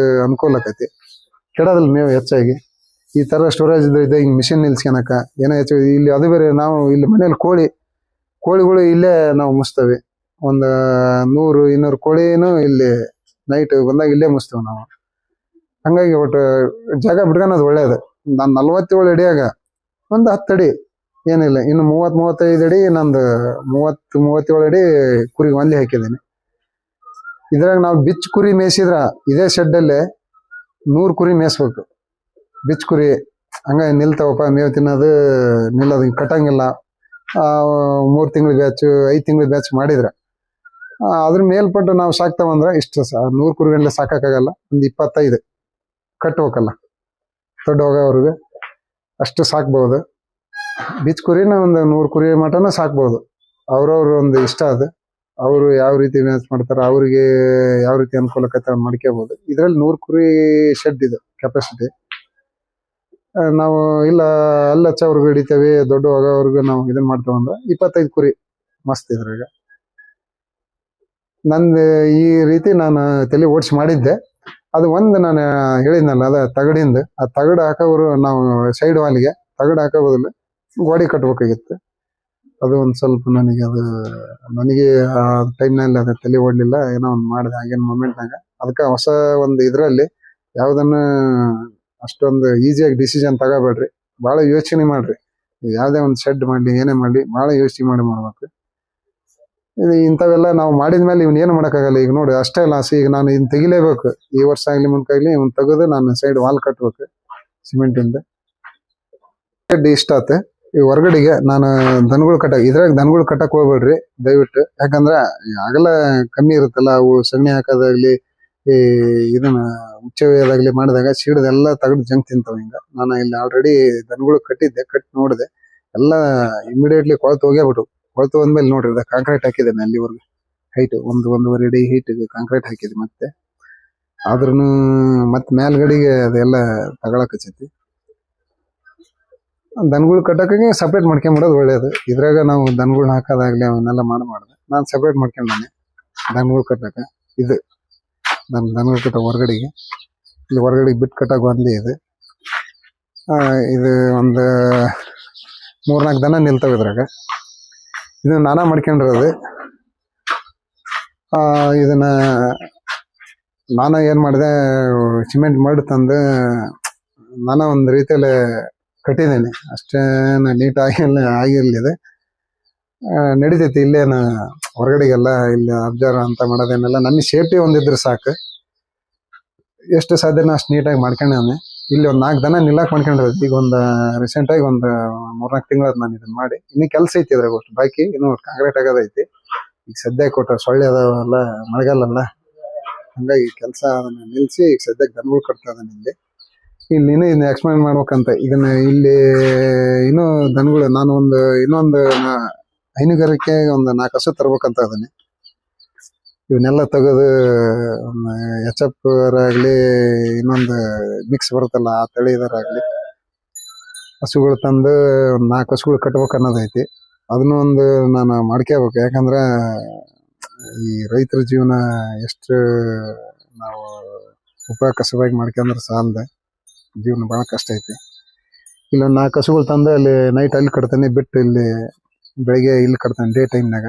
ಅನುಕೂಲ ಆಕೈತಿ, ಕೆಡೋದಿಲ್ಲ ಮೇವು ಹೆಚ್ಚಾಗಿ. ಈ ತರ ಸ್ಟೋರೇಜ್ ಇದೆ ಹಿಂಗ್ ಮಿಷಿನ್ ನಿಲ್ಸ್ಕೊಳಕ ಏನೋ ಹೆಚ್ಚು. ಇಲ್ಲಿ ಅದು ಬೇರೆ, ನಾವು ಇಲ್ಲಿ ಮನೇಲಿ ಕೋಳಿಗಳು ಇಲ್ಲೇ ನಾವು ಮುಸ್ತೇವೆ. ಒಂದು 100-200 ಕೋಳಿನೂ ಇಲ್ಲಿ ನೈಟ್ ಬಂದಾಗ ಇಲ್ಲೇ ಮುಸ್ತೇವೆ ನಾವು. ಹಂಗಾಗಿ ಒಟ್ಟು ಜಾಗ ಬಿಟ್ಕೊಳೋದು ಒಳ್ಳೇದು. ನಾನು 47 ಅಡಿಯಾಗ ಒಂದು 10 ಅಡಿ ಏನಿಲ್ಲ, ಇನ್ನು 30-35 ಅಡಿ ನಂದು 30-37 ಅಡಿ ಕುರಿ ಒಂದೇ ಹಾಕಿದ್ದೀನಿ. ಇದ್ರಾಗ ನಾವು ಬಿಚ್ ಕುರಿ ಮೇಯಿಸಿದ್ರ ಇದೇ ಶೆಡ್ಡಲ್ಲೇ 100 ಕುರಿ ಮೇಯಿಸ್ಬೇಕು. ಬಿಚ್ ಕುರಿ ಹಂಗ ನಿಲ್ತಾವಪ್ಪ ಮೇವು ತಿನ್ನೋದು, ನಿಲ್ಲೋದು ಕಟ್ಟಂಗಿಲ್ಲ. 3 ತಿಂಗಳ ಬ್ಯಾಚ್ 5 ತಿಂಗಳ ಬ್ಯಾಚ್ ಮಾಡಿದ್ರ ಅದ್ರ ಮೇಲ್ಪಟ್ಟು ನಾವು ಸಾಕ್ತಾವಂದ್ರ ಇಷ್ಟು 100 ಕುರಿಗಂಡ್ಲೆ ಸಾಕಾಗಲ್ಲ. ಒಂದು 25 ಕಟ್ಬೇಕಲ್ಲ ದೊಡ್ಡ ಹೋಗೋವ್ರಿಗೆ, ಅಷ್ಟು ಸಾಕ್ಬಹುದು. ಬಿಚ್ ಕುರಿನ ಒಂದು 100 ಕುರಿ ಮಟನ ಸಾಕ್ಬಹುದು. ಅವ್ರವ್ರ ಒಂದು ಇಷ್ಟ ಅದು, ಅವರು ಯಾವ ರೀತಿ ಮ್ಯಾಚ್ ಮಾಡ್ತಾರ, ಅವ್ರಿಗೆ ಯಾವ ರೀತಿ ಅನುಕೂಲಕತೆ ಮಾಡ್ಕೋಬಹುದು. ಇದ್ರಲ್ಲಿ 100 ಕುರಿ ಶೆಡ್ ಇದೆ ಕೆಪಾಸಿಟಿ. ನಾವು ಇಲ್ಲ ಅಲ್ಲಿ ಹಚ್ಚವ್ರಿಗೆ ಹಿಡಿತೇವೆ, ದೊಡ್ಡ ಹೋಗೋವ್ರಿಗೆ ನಾವು ಇದನ್ನ ಮಾಡ್ತೇವಂದ್ರ 25 ಕುರಿ ಮಸ್ತ್ ಇದ್ರಾಗ. ನಂದು ಈ ರೀತಿ ನಾನು ತಲೆ ಓಡಿಸಿ ಮಾಡಿದ್ದೆ. ಅದು ಒಂದು ನಾನು ಹೇಳಿದ್ನಲ್ಲ, ಅದ ತಗಡಿಂದ, ಆ ತಗಡು ಹಾಕೋರು ನಾವು ಸೈಡ್ ವಾಲಿಗೆ ತಗಡು ಹಾಕೋ ಬದಲು ಗೋಡೆ ಕಟ್ಬೇಕಾಗಿತ್ತು. ಅದು ಒಂದು ಸ್ವಲ್ಪ ನನಗೆ ಆ ಟೈಮ್ನಲ್ಲಿ ಅದ ತಲೆ ಓಡ್ಲಿಲ್ಲ, ಏನೋ ಒಂದು ಮಾಡಿದೆ ಆಗಿನ ಮೂಮೆಂಟ್ನಾಗ. ಅದಕ್ಕೆ ಹೊಸ ಒಂದು ಇದ್ರಲ್ಲಿ ಯಾವ್ದನ್ನ ಅಷ್ಟೊಂದು ಈಸಿಯಾಗಿ ಡಿಸಿಷನ್ ತಗೋಬೇಡ್ರಿ, ಭಾಳ ಯೋಚನೆ ಮಾಡ್ರಿ. ಯಾವ್ದೇ ಒಂದು ಶೆಡ್ ಮಾಡ್ಲಿ ಏನೇ ಮಾಡ್ಲಿ ಭಾಳ ಯೋಚನೆ ಮಾಡ್ಬೇಕು. ಇದು ಇಂಥವೆಲ್ಲ ನಾವು ಮಾಡಿದ್ಮೇಲೆ ಇವ್ನ ಏನು ಮಾಡೋಕ್ಕಾಗಲ್ಲ. ಈಗ ನೋಡಿ ಅಷ್ಟೇ ಲಾಸ್. ಈಗ ನಾನು ಇನ್ ತೆಗಿಲೇಬೇಕು, ಈ ವರ್ಷ ಆಗ್ಲಿ ಮುಂಕಾಗ್ಲಿ ಇವ್ನ ತೆಗೆದು ನಾನು ಸೈಡ್ ವಾಲ್ ಕಟ್ಬೇಕು ಸಿಮೆಂಟಿಂದ. ಶೆಡ್ ಇಷ್ಟ ಆತ. ಈ ಹೊರಗಡೆಗೆ ನಾನು ದನಗಳು ಇದ್ರಾಗ ದನಗಳು ಕಟ್ಟಕ್ ಹೋಗ್ಬೇಡ್ರಿ ದಯವಿಟ್ಟು. ಯಾಕಂದ್ರೆ ಆಗಲ್ಲ ಕಮ್ಮಿ ಇರುತ್ತಲ್ಲ, ಅವು ಸಗಣಿ ಹಾಕೋದಾಗ್ಲಿ ಈ ಇದನ್ನ ಉಚ್ಚದಾಗ್ಲಿ ಮಾಡಿದಾಗ ಸೀಡದೆಲ್ಲ ತಗದು ಜಂಕ್ ತಿಂತಾವ. ಹಿಂಗ ನಾನು ಇಲ್ಲಿ ಆಲ್ರೆಡಿ ದನಗಳು ಕಟ್ಟಿ ನೋಡಿದೆ, ಎಲ್ಲ ಇಮಿಡಿಯೇಟ್ಲಿ ಕೊಳ್ತು ಹೋಗ್ಯಾಬಿಟ್ಟು. ಕೊಳ್ತು ಬಂದ್ಮೇಲೆ ನೋಡ್ರಿ ಕಾಂಕ್ರೀಟ್ ಹಾಕಿದ್ದೇನೆ ಅಲ್ಲಿವರೆಗೂ ಹೈಟ್ 1-1.5 ಅಡಿ ಹೈಟ್ ಕಾಂಕ್ರೀಟ್ ಹಾಕಿದೆ. ಮತ್ತೆ ಆದ್ರೂ ಮತ್ತೆ ಮೇಲ್ಗಡೆಗೆ ಅದೆಲ್ಲ ತಗೊಳಕ್ ಹಚ್ಚೈತಿ. ದನಗಳು ಕಟ್ಟಕ್ಕೆ ಸಪ್ರೇಟ್ ಮಾಡ್ಕೊಂಡ್ಬಿಡೋದು ಒಳ್ಳೇದು. ಇದ್ರಾಗ ನಾವು ದನಗಳನ್ನ ಹಾಕೋದಾಗ್ಲಿ ಅವನ್ನೆಲ್ಲ ಮಾಡ್ಬಾರ್ದು. ನಾನು ಸಪ್ರೇಟ್ ಮಾಡ್ಕೊಂಡಾನೆ ದನಗಳು ಕಟ್ಟಕ್ಕೆ. ಇದು ನಾನು ದನಗಳು ಕಟ್ಟ ಹೊರಗಡೆಗೆ, ಇಲ್ಲಿ ಹೊರಗಡೆಗೆ ಬಿಟ್ಟು ಕಟ್ಟಕ್ಕೆ ಒಂದೇ ಇದು. ಇದು ಒಂದು 3-4 ದನ ನಿಲ್ತಾವ ಇದ್ರಾಗ. ಇದು ನಾನಾ ಮಾಡ್ಕೊಂಡಿರೋದು. ಇದನ್ನ ನಾನು ಏನ್ ಮಾಡಿದೆ, ಸಿಮೆಂಟ್ ಮಾಡಿ ತಂದು ನಾನಾ ಒಂದು ರೀತಿಯಲ್ಲಿ ಕಟ್ಟಿದ್ದೇನೆ. ಅಷ್ಟೇನು ನೀಟ್ ಆಗಿರ್ಲಿದೆ, ನಡಿತೈತಿ. ಇಲ್ಲೇನು ಹೊರಗಡೆಗೆಲ್ಲ ಇಲ್ಲಿ ಅಬ್ಸರ್ವ್ ಅಂತ ಮಾಡೋದೇನೆಲ್ಲ ನಮಗೆ ಸೇಫ್ಟಿ ಒಂದಿದ್ರೆ ಸಾಕು. ಎಷ್ಟು ಸಾಧ್ಯನೋ ಅಷ್ಟು ನೀಟಾಗಿ ಮಾಡ್ಕೊಂಡೆ. ಇಲ್ಲಿ ಒಂದು 4 ದನ ನಿಲ್ಲಾಕ್ ಮಾಡ್ಕೊಂಡಿರೋದು. ಈಗ ಒಂದು ರೀಸೆಂಟ್ ಆಗಿ ಒಂದು 3-4 ತಿಂಗಳ ನಾನು ಇದನ್ನ ಮಾಡಿ. ಇನ್ನು ಕೆಲಸ ಐತಿ ಇದ್ರಾಗ ಅಷ್ಟು ಬಾಕಿ, ಇನ್ನು ಕಾಂಕ್ರೀಟ್ ಆಗೋದೈತಿ. ಈಗ ಸದ್ಯ ಕೊಟ್ಟ ಸೊಳ್ಳೆ ಅದಾವಲ್ಲ, ಮಳೆಗಾಲಲ್ಲ, ಹಂಗಾಗಿ ಕೆಲಸ ಅದನ್ನ ನಿಲ್ಸಿ ಈಗ ಸದ್ಯಕ್ಕೆ ದನಗಳು ಕಟ್ತಾ ಇದ್ದಾನೆ ಇಲ್ಲಿ. ಇಲ್ಲಿ ಇದನ್ನ ಎಕ್ಸ್ಪ್ಲೈನ್ ಮಾಡ್ಬೇಕಂತ ಇದನ್ನ ಇಲ್ಲಿ ಇನ್ನೂ ದನಗಳು ನಾನು ಇನ್ನೊಂದು ಹೈನುಗಾರಿಕೆ ಒಂದು 4 ಹಸು ತರ್ಬೇಕಂತ ಅದನ್ನೇ. ಇವನ್ನೆಲ್ಲ ತೆಗೆದು HF ಆಗ್ಲಿ ಇನ್ನೊಂದು ಮಿಕ್ಸ್ ಬರುತ್ತಲ್ಲ ಆ ತಳಿದರಾಗ್ಲಿ ಹಸುಗಳು ತಂದು 4 ಹಸುಗಳು ಕಟ್ಬೇಕು ಅನ್ನೋದೈತಿ. ಅದನ್ನು ಒಂದು ನಾನು ಮಾಡ್ಕೋಬೇಕು. ಯಾಕಂದ್ರೆ ಈ ರೈತರ ಜೀವನ ಎಷ್ಟು ನಾವು ಉಪಯೋಗ ಕಸವಾಗಿ ಮಾಡ್ಕೊಂಡ್ರೆ ಸಾಲದ, ಜೀವನ ಬಹಳ ಕಷ್ಟ ಐತಿ. ಇಲ್ಲೊಂದು 4 ಹಸುಗಳು ತಂದು ಅಲ್ಲಿ ನೈಟ್ ಅಲ್ಲಿ ಕಟ್ತಾನೆ, ಬಿಟ್ಟು ಇಲ್ಲಿ ಬೆಳಿಗ್ಗೆ ಇಲ್ಲಿ ಕಟ್ತಾನೆ ಡೇ ಟೈಮ್ನಾಗ.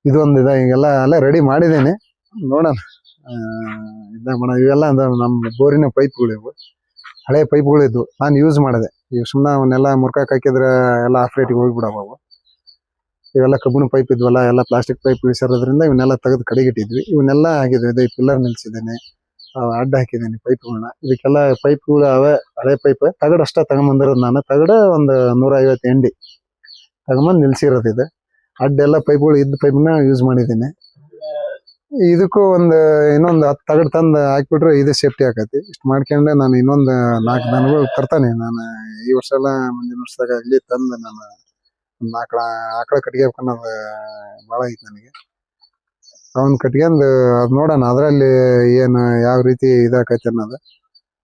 ಇದೊಂದು ಈಗೆಲ್ಲ ಎಲ್ಲ ರೆಡಿ ಮಾಡಿದ್ದೇನೆ, ನೋಡೋಣ. ಇದ ಮಾಡ ಇವೆಲ್ಲ ನಮ್ಮ ಬೋರಿನ ಪೈಪ್ಗಳು ಇವು, ಹಳೆ ಪೈಪ್ಗಳಿದ್ವು, ನಾನು ಯೂಸ್ ಮಾಡಿದೆ. ಇವು ಸುಮ್ಮನೆ ಅವನ್ನೆಲ್ಲ ಮುರ್ಕಾಕ್ ಹಾಕಿದ್ರೆ ಎಲ್ಲ ಆಫ್ ರೇಟಿಗೆ ಹೋಗ್ಬಿಡವು. ಇವೆಲ್ಲ ಕಬ್ಬಿಣ ಪೈಪ್ ಇದ್ವಲ್ಲ, ಎಲ್ಲ ಪ್ಲಾಸ್ಟಿಕ್ ಪೈಪ್ ಇಳಿಸಿರೋದ್ರಿಂದ ಇವನ್ನೆಲ್ಲ ತೆಗೆದು ಕಡೆಗಿಟ್ಟಿದ್ವಿ. ಇವನ್ನೆಲ್ಲ ಆಗಿದ್ವಿ. ಇದು ಪಿಲ್ಲರ್ ನಿಲ್ಸಿದ್ದೇನೆ, ಅಡ್ಡ ಹಾಕಿದ್ದೇನೆ ಪೈಪ್ಗಳನ್ನ. ಇದಕ್ಕೆಲ್ಲ ಪೈಪ್ಗಳು ಅವೇ ಹಳೆ ಪೈಪ್, ತಗಡು ಅಷ್ಟೇ ತಗೊಂಬಂದಿರೋದು ನಾನು. ತಗಡು ಒಂದು 150 ಎಂಡಿ ತಗೊಂಬಂದು ನಿಲ್ಸಿರೋದು. ಇದು ಅಡ್ಡೆಲ್ಲ ಪೈಪ್ಗಳು ಇದ್ದ ಪೈಪ್ನ ಯೂಸ್ ಮಾಡಿದ್ದೀನಿ. ಇದಕ್ಕೂ ಇನ್ನೊಂದು 10 ತಗಡು ತಂದು ಹಾಕ್ಬಿಟ್ರೆ ಇದು ಸೇಫ್ಟಿ ಆಕತಿ. ಇಷ್ಟು ಮಾಡ್ಕೊಂಡೆ ನಾನು ಇನ್ನೊಂದು 4 ದನಗಳು ತರ್ತಾನೆ ನಾನು. ಈ ವರ್ಷ ಎಲ್ಲ ಮುಂದಿನ ವರ್ಷದಾಗ ಇಲ್ಲಿ ತಂದು ನಾನು 4 ಆಕಳ ಕಟ್ಗೆ ಅನ್ನೋದು ಭಾಳ ಐತಿ ನನಗೆ. ಅವನ್ ಕಟ್ಕೊಂಡು ಅದ್ ನೋಡೋಣ, ಅದರಲ್ಲಿ ಏನು ಯಾವ ರೀತಿ ಇದಾಕೈತಿ ಅನ್ನೋದು.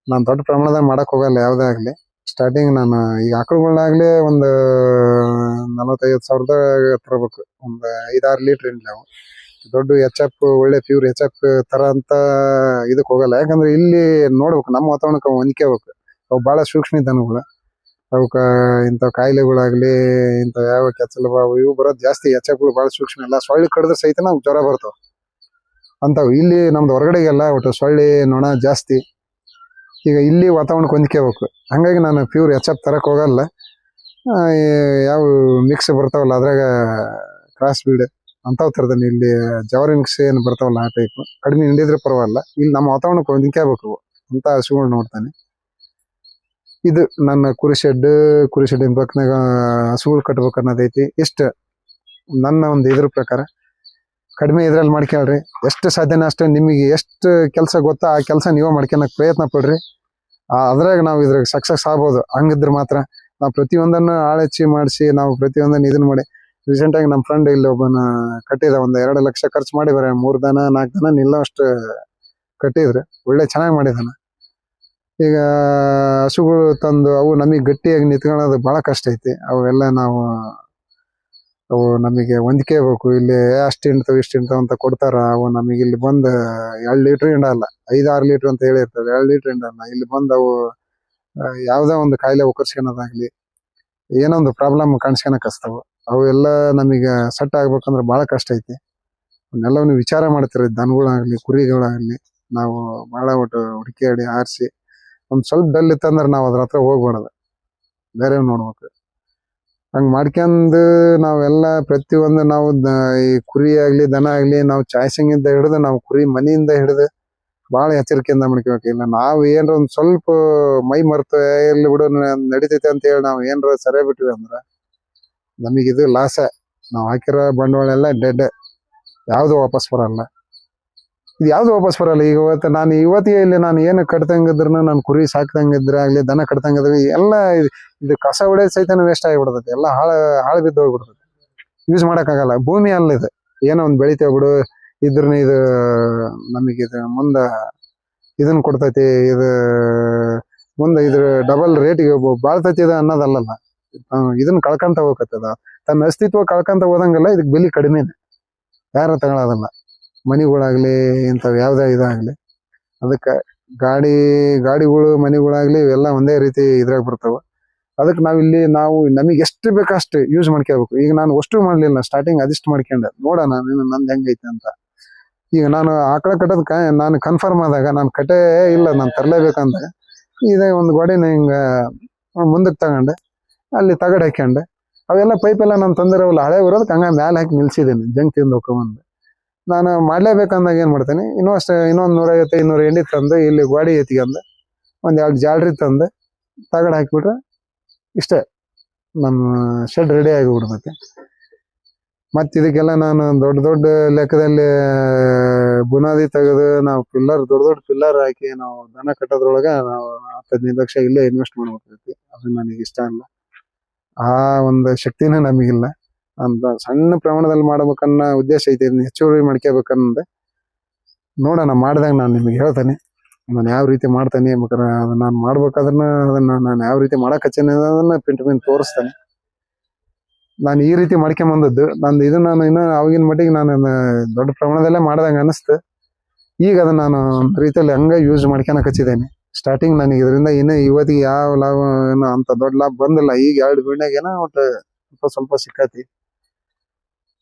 ನಾನು ದೊಡ್ಡ ಪ್ರಮಾಣದಾಗ ಮಾಡಕ್ ಹೋಗಲ್ಲ ಯಾವುದೇ ಆಗ್ಲಿ. ಸ್ಟಾರ್ಟಿಂಗ್ ನಾನು ಈಗ ಆಕಳುಗಳಾಗ್ಲಿ ಒಂದು 45,000 ತರಬೇಕು. ಒಂದು 5-6 ಲೀಟರ್ ಇಲ್ಲ ನಾವು. ದೊಡ್ಡ HF ಒಳ್ಳೆ ಪ್ಯೂರ್ HF ತರ ಅಂತ ಇದಕ್ ಹೋಗಲ್ಲ. ಯಾಕಂದ್ರೆ ಇಲ್ಲಿ ನೋಡ್ಬೇಕು, ನಮ್ಮ ವಾತಾವರಣಕ್ಕೆ ಹೊಂದ್ಕೋಬೇಕು. ಅವು ಬಹಳ ಸೂಕ್ಷ್ಮ ದನಗಳು. ಅವಕ್ಕ ಇಂಥ ಕಾಯಿಲೆಗಳಾಗ್ಲಿ, ಇಂಥ ಯಾವ ಕೆಚ್ಚಲು ಬಾವು ಇವು ಬರೋದು ಜಾಸ್ತಿ. HFಗಳು ಬಹಳ ಸೂಕ್ಷ್ಮ. ಎಲ್ಲ ಸೊಳ್ಳೆ ಕಡಿದ್ರೆ ಸಹಿತ ನಾವು ಜ್ವರ ಬರ್ತಾವ ಅಂತಾವ್. ಇಲ್ಲಿ ನಮ್ದು ಹೊರಗಡೆಗೆಲ್ಲ ಒಟ್ಟು ಸೊಳ್ಳೆ ನೊಣ ಜಾಸ್ತಿ. ಈಗ ಇಲ್ಲಿ ವಾತಾವರಣಕ್ಕೆ ಹೊಂದ್ಕೋಬೇಕು. ಹಂಗಾಗಿ ನಾನು ಪ್ಯೂರ್ HF ತರಕ್ ಹೋಗಲ್ಲ. ಯಾವ ಮಿಕ್ಸ್ ಬರ್ತಾವಲ್ಲ ಅದ್ರಾಗ ಕ್ರಾಸ್ ಬೀಡ್ ಅಂತಾವ್ ತರದನ್ನ. ಇಲ್ಲಿ ಜವರಿ ಮಿಕ್ಸ್ ಏನು ಬರ್ತಾವಲ್ಲ ಆ ಟೈಪ್ ಕಡಿಮೆ ಹಿಂಡಿದ್ರೆ ಪರವಾಗಿಲ್ಲ. ಇಲ್ಲಿ ನಮ್ಮ ವಾತಾವರಣಕ್ಕೆ ಹೊಂದ್ಕೋಬೇಕು ಅಂತ ಹಸುಗಳು ನೋಡ್ತಾನೆ. ಇದು ನನ್ನ ಕುರಿ ಶೆಡ್ ಪಕ್ಕನಾಗ ಹಸುಗಳು ಕಟ್ಬೇಕು ಅನ್ನೋದೈತಿ. ಇಷ್ಟ ನನ್ನ ಒಂದು ಇದ್ರ ಪ್ರಕಾರ. ಕಡಿಮೆ ಇದ್ರಲ್ಲಿ ಮಾಡ್ಕೊಳ್ರಿ, ಎಷ್ಟು ಸಾಧ್ಯನ ಅಷ್ಟೇ. ನಿಮಗೆ ಎಷ್ಟು ಕೆಲಸ ಗೊತ್ತಾ ಆ ಕೆಲಸ ನೀವೇ ಮಾಡ್ಕೊಳಕ್ ಪ್ರಯತ್ನ ಪಡ್ರಿ. ಅದ್ರಾಗ ನಾವು ಇದ್ರಾಗ ಸಕ್ಸಸ್ ಆಗ್ಬೋದು. ಹಂಗಿದ್ರೆ ಮಾತ್ರ ನಾವು ಪ್ರತಿಯೊಂದನ್ನು ಆಳಚ್ಚಿ ಮಾಡಿಸಿ ನಾವು ಪ್ರತಿಯೊಂದನ್ನು ಇದನ್ನ ಮಾಡಿ. ರೀಸೆಂಟ್ ಆಗಿ ನಮ್ಮ ಫ್ರೆಂಡ್ ಇಲ್ಲಿ ಒಬ್ಬನ ಕಟ್ಟಿದ, ಒಂದು 2 ಲಕ್ಷ ಖರ್ಚು ಮಾಡಿ ಬರ 3 ದನ 4 ದನ ನಿಲ್ಲೋ ಅಷ್ಟು ಕಟ್ಟಿದ್ರೆ ಒಳ್ಳೆ ಚೆನ್ನಾಗಿ ಮಾಡಿದಾನ. ಈಗ ಹಸುಗಳು ತಂದು ಅವು ನಮಗೆ ಗಟ್ಟಿಯಾಗಿ ನಿಂತ್ಕೊಳ್ಳೋದು ಬಹಳ ಕಷ್ಟ ಐತಿ. ಅವೆಲ್ಲ ಅವು ನಮಗೆ ಹೊಂದ್ಕೋಬೇಕು. ಇಲ್ಲಿ ಅಷ್ಟು ಹಿಂಡ್ತಾವ ಇಷ್ಟು ಹಿಂಡ್ತಾವ ಅಂತ ಕೊಡ್ತಾರ. ಅವು ನಮಗೆ ಇಲ್ಲಿ ಬಂದು 2 ಲೀಟರ್ ಹಿಂಡಲ್ಲ, 5-6 ಲೀಟರ್ ಅಂತ ಹೇಳಿರ್ತವೆ. 2 ಲೀಟರ್ ಹಿಂಡಲ್ಲ. ಇಲ್ಲಿ ಬಂದು ಅವು ಯಾವ್ದೋ ಒಂದು ಕಾಯಿಲೆ ಉಕರ್ಸ್ಕೊಳೋದಾಗ್ಲಿ, ಏನೋ ಒಂದು ಪ್ರಾಬ್ಲಮ್ ಕಾಣಿಸ್ಕೊಳಕ್ ಹಚ್ತಾವ. ಅವು ಎಲ್ಲ ನಮಗೆ ಸೆಟ್ ಆಗ್ಬೇಕಂದ್ರೆ ಬಹಳ ಕಷ್ಟ ಐತಿ. ಅವನ್ನೆಲ್ಲವನ್ನು ವಿಚಾರ ಮಾಡ್ತಿರ. ದನಗಳಾಗ್ಲಿ ಕುರಿಗಳಾಗ್ಲಿ ನಾವು ಬಹಳ ಒಟ್ಟು ಹುಡುಕಾಡಿ ಆರಿಸಿ ಒಂದ್ ಸ್ವಲ್ಪ ಡಲ್ ಇತ್ತಂದ್ರೆ ನಾವು ಅದ್ರ ಹತ್ರ ಹೋಗ್ಬಾರ್ದು, ಬೇರೆ ನೋಡ್ಬೇಕು. ಹಂಗ್ ಮಾಡ್ಕೊಂಡ್ ನಾವೆಲ್ಲ ಪ್ರತಿಯೊಂದು ನಾವು ಈ ಕುರಿ ಆಗ್ಲಿ ದನ ಆಗ್ಲಿ ನಾವು ಚಾಯ್ಸಿಂಗ್ ಇಂದ ಹಿಡಿದು ನಾವು ಕುರಿ ಮನೆಯಿಂದ ಹಿಡಿದು ಬಹಳ ಎಚ್ಚರಿಕೆಯಿಂದ ಮಾಡ್ಕೋಬೇಕು. ಇಲ್ಲ ನಾವು ಏನ್ರ ಒಂದ್ ಸ್ವಲ್ಪ ಮೈ ಮರ್ತ ಇಲ್ಲಿ ಬಿಡು ನಡಿತೈತೆ ಅಂತ ಹೇಳಿ ನಾವು ಏನ್ರ ಸರಿಯಾಗಿ ಬಿಟ್ವಿ ಅಂದ್ರ ನಮಗಿದು ಲಾಸ. ನಾವು ಹಾಕಿರೋ ಬಂಡವಾಳ ಎಲ್ಲ ಡೆಡ್, ಯಾವ್ದು ವಾಪಸ್ ಬರಲ್ಲ. ಇದು ಯಾವ್ದು ವಾಪಸ್ ಬರಲ್ಲ. ಈಗ ನಾನು ಇವತ್ತಿಗೆ ಇಲ್ಲಿ ನಾನು ಏನು ಕಟ್ತಂಗಿದ್ರು, ನಾನು ಕುರಿ ಸಾಕ್ತಂಗಿದ್ರೆ ಆಗ್ಲಿ ದನ ಕಟ್ತಂಗಿದ್ರೆ ಎಲ್ಲ ಇದು ಕಸ ಹೊಡೆಯೋದು ಸಹಿತ ವೇಸ್ಟ್ ಆಗಿಬಿಡ್ತೈತಿ. ಎಲ್ಲ ಹಾಳು ಬಿದ್ದು ಹೋಗ್ಬಿಡ್ತೈತಿ. ಯೂಸ್ ಮಾಡಕ್ಕಾಗಲ್ಲ. ಭೂಮಿ ಅಲ್ಲ ಇದು. ಏನೋ ಒಂದು ಬೆಳಿತೇವೆ ಬಿಡು ಇದ್ರ ಇದು ನಮಗಿದು ಮುಂದೆ ಇದನ್ನ ಕೊಡ್ತೈತಿ, ಇದು ಮುಂದೆ ಇದ್ರ ಡಬಲ್ ರೇಟಿಗೆ ಬಾಳ್ತೈತಿ ಇದು ಅನ್ನೋದಲ್ಲಲ್ಲ. ಇದನ್ನ ಕಳ್ಕೊಂತ ಹೋಗತ್ತದ. ತನ್ನ ಅಸ್ತಿತ್ವ ಕಳ್ಕೊಂತ ಹೋದಂಗಲ್ಲ. ಇದಕ್ ಬೆಲೆ ಕಡಿಮೆನೆ, ಯಾರು ತಗೊಳ್ಳೋದಲ್ಲ. ಮನಿಗಳಾಗ್ಲಿ ಇಂಥವ್ ಯಾವ್ದೇ ಇದಾಗ್ಲಿ. ಅದಕ್ಕೆ ಗಾಡಿಗಳು ಮನಿಗಳಾಗ್ಲಿ ಇವೆಲ್ಲ ಒಂದೇ ರೀತಿ ಇದ್ರಾಗ ಬರ್ತಾವ. ಅದಕ್ಕೆ ನಾವು ನಮಗೆ ಎಷ್ಟು ಬೇಕೋ ಅಷ್ಟು ಯೂಸ್ ಮಾಡ್ಕೋಬೇಕು. ಈಗ ನಾನು ಅಷ್ಟು ಮಾಡ್ಲಿಲ್ಲ, ಸ್ಟಾರ್ಟಿಂಗ್ ಅದಿಷ್ಟು ಮಾಡ್ಕೊಂಡೆ. ನೋಡೋಣ ನಂದು ಹೆಂಗೈತೆ ಅಂತ. ಈಗ ನಾನು ಆಕಳ ಕಟ್ಟೋದಕ್ಕೆ ನಾನು ಕನ್ಫರ್ಮ್ ಆದಾಗ ನಾನು ಕಟ್ಟೇ ಇಲ್ಲ, ನಾನು ತರಲೇಬೇಕಂದಾಗ ಇದೇ ಒಂದು ಗೋಡೆನ ಹಿಂಗ ಮುಂದಕ್ಕೆ ತಗೊಂಡೆ, ಅಲ್ಲಿ ತಗಡ್ ಹಾಕ್ಯಂಡೆ. ಅವೆಲ್ಲ ಪೈಪ್ ಎಲ್ಲ ನಾನು ತಂದಿರೋಲ್ಲ, ಹಳೆ ಇರೋದಕ್ಕೆ ಹಂಗ ಮ್ಯಾಲೆ ಹಾಕಿ ನಿಲ್ಸಿದ್ದೀನಿ ಜಂಗ್ ತಿಂದು ಹೋಗ್ಕೊಂಬಂದು. ನಾನು ಮಾಡ್ಲೇಬೇಕಂದಾಗ ಏನ್ ಮಾಡ್ತೇನೆ, ಇನ್ನೊಂದು 150-200 ಎಂಡಿ ತಂದು ಇಲ್ಲಿ ಗೋಡೆ ಎತ್ಕೊಂಡು 1-2 ಜಾಲ್ರಿ ತಂದು ತಗಡ್ ಹಾಕಿಬಿಟ್ರೆ ಇಷ್ಟೇ ನಮ್ಮ ಶೆಡ್ ರೆಡಿ ಆಗಿಬಿಡ್ತೈತಿ. ಮತ್ತೆ ಇದಕ್ಕೆಲ್ಲ ನಾನು ದೊಡ್ಡ ಲೆಕ್ಕದಲ್ಲಿ ಬುನಾದಿ ತೆಗೆದು ನಾವು ದೊಡ್ಡ ಪಿಲ್ಲರ್ ಹಾಕಿ ನಾವು ದನ ಕಟ್ಟೋದ್ರೊಳಗೆ ನಾವು 10-15 ಲಕ್ಷ ಇಲ್ಲೇ ಇನ್ವೆಸ್ಟ್ ಮಾಡ್ಬೇಕಾಗ್ತೈತಿ. ಅದು ನನಗೆ ಇಷ್ಟ ಅಲ್ಲ. ಆ ಒಂದು ಶಕ್ತಿನೇ ನಮಗಿಲ್ಲ. ಅಂತ ಸಣ್ಣ ಪ್ರಮಾಣದಲ್ಲಿ ಮಾಡ್ಬೇಕನ್ನೋ ಉದ್ದೇಶ ಐತಿ. ಹೆಚ್ಚುವರಿ ಮಾಡ್ಕೋಬೇಕನ್ನೋದು ನೋಡೋಣ. ಮಾಡಿದಾಗ ನಾನು ನಿಮಗೆ ಹೇಳ್ತೇನೆ ನಾನು ಯಾವ ರೀತಿ ಮಾಡ್ತೇನೆ. ಬೇಕಾದ್ರೆ ಅದನ್ನ ನಾನು ಮಾಡ್ಬೇಕಾದ್ರನ್ನ ಅದನ್ನ ನಾನು ಯಾವ ರೀತಿ ಮಾಡಕ್ ಹಚ್ಚೇನೆ ಅದನ್ನ ಪಿಂಟ್ ತೋರಿಸ್ತೇನೆ. ನಾನು ಈ ರೀತಿ ಮಾಡ್ಕೊಂಬಂದದ್ದು ನಂದು ಇದು. ನಾನು ಇನ್ನು ಅವಾಗಿನ ಮಟ್ಟಿಗೆ ನಾನು ದೊಡ್ಡ ಪ್ರಮಾಣದಲ್ಲೇ ಮಾಡ್ದಂಗೆ ಅನಿಸ್ತು. ಈಗ ಅದನ್ನ ನಾನು ರೀತಿಯಲ್ಲಿ ಹಂಗ ಯೂಸ್ ಮಾಡ್ಕೊಳಕ್ ಹಚ್ಚಿದ್ದೇನೆ. ಸ್ಟಾರ್ಟಿಂಗ್ ನನಗೆ ಇದರಿಂದ ಇನ್ನು ಇವತ್ತಿಗೆ ಯಾವ ಲಾಭ ಏನೋ ಅಂತ ದೊಡ್ಡ ಲಾಭ ಬಂದಿಲ್ಲ. ಈಗ 2 ಬೀಳ್ನಾಗ ಏನೋ ಒಟ್ಟು ಸ್ವಲ್ಪ ಸಿಕ್ಕತಿ.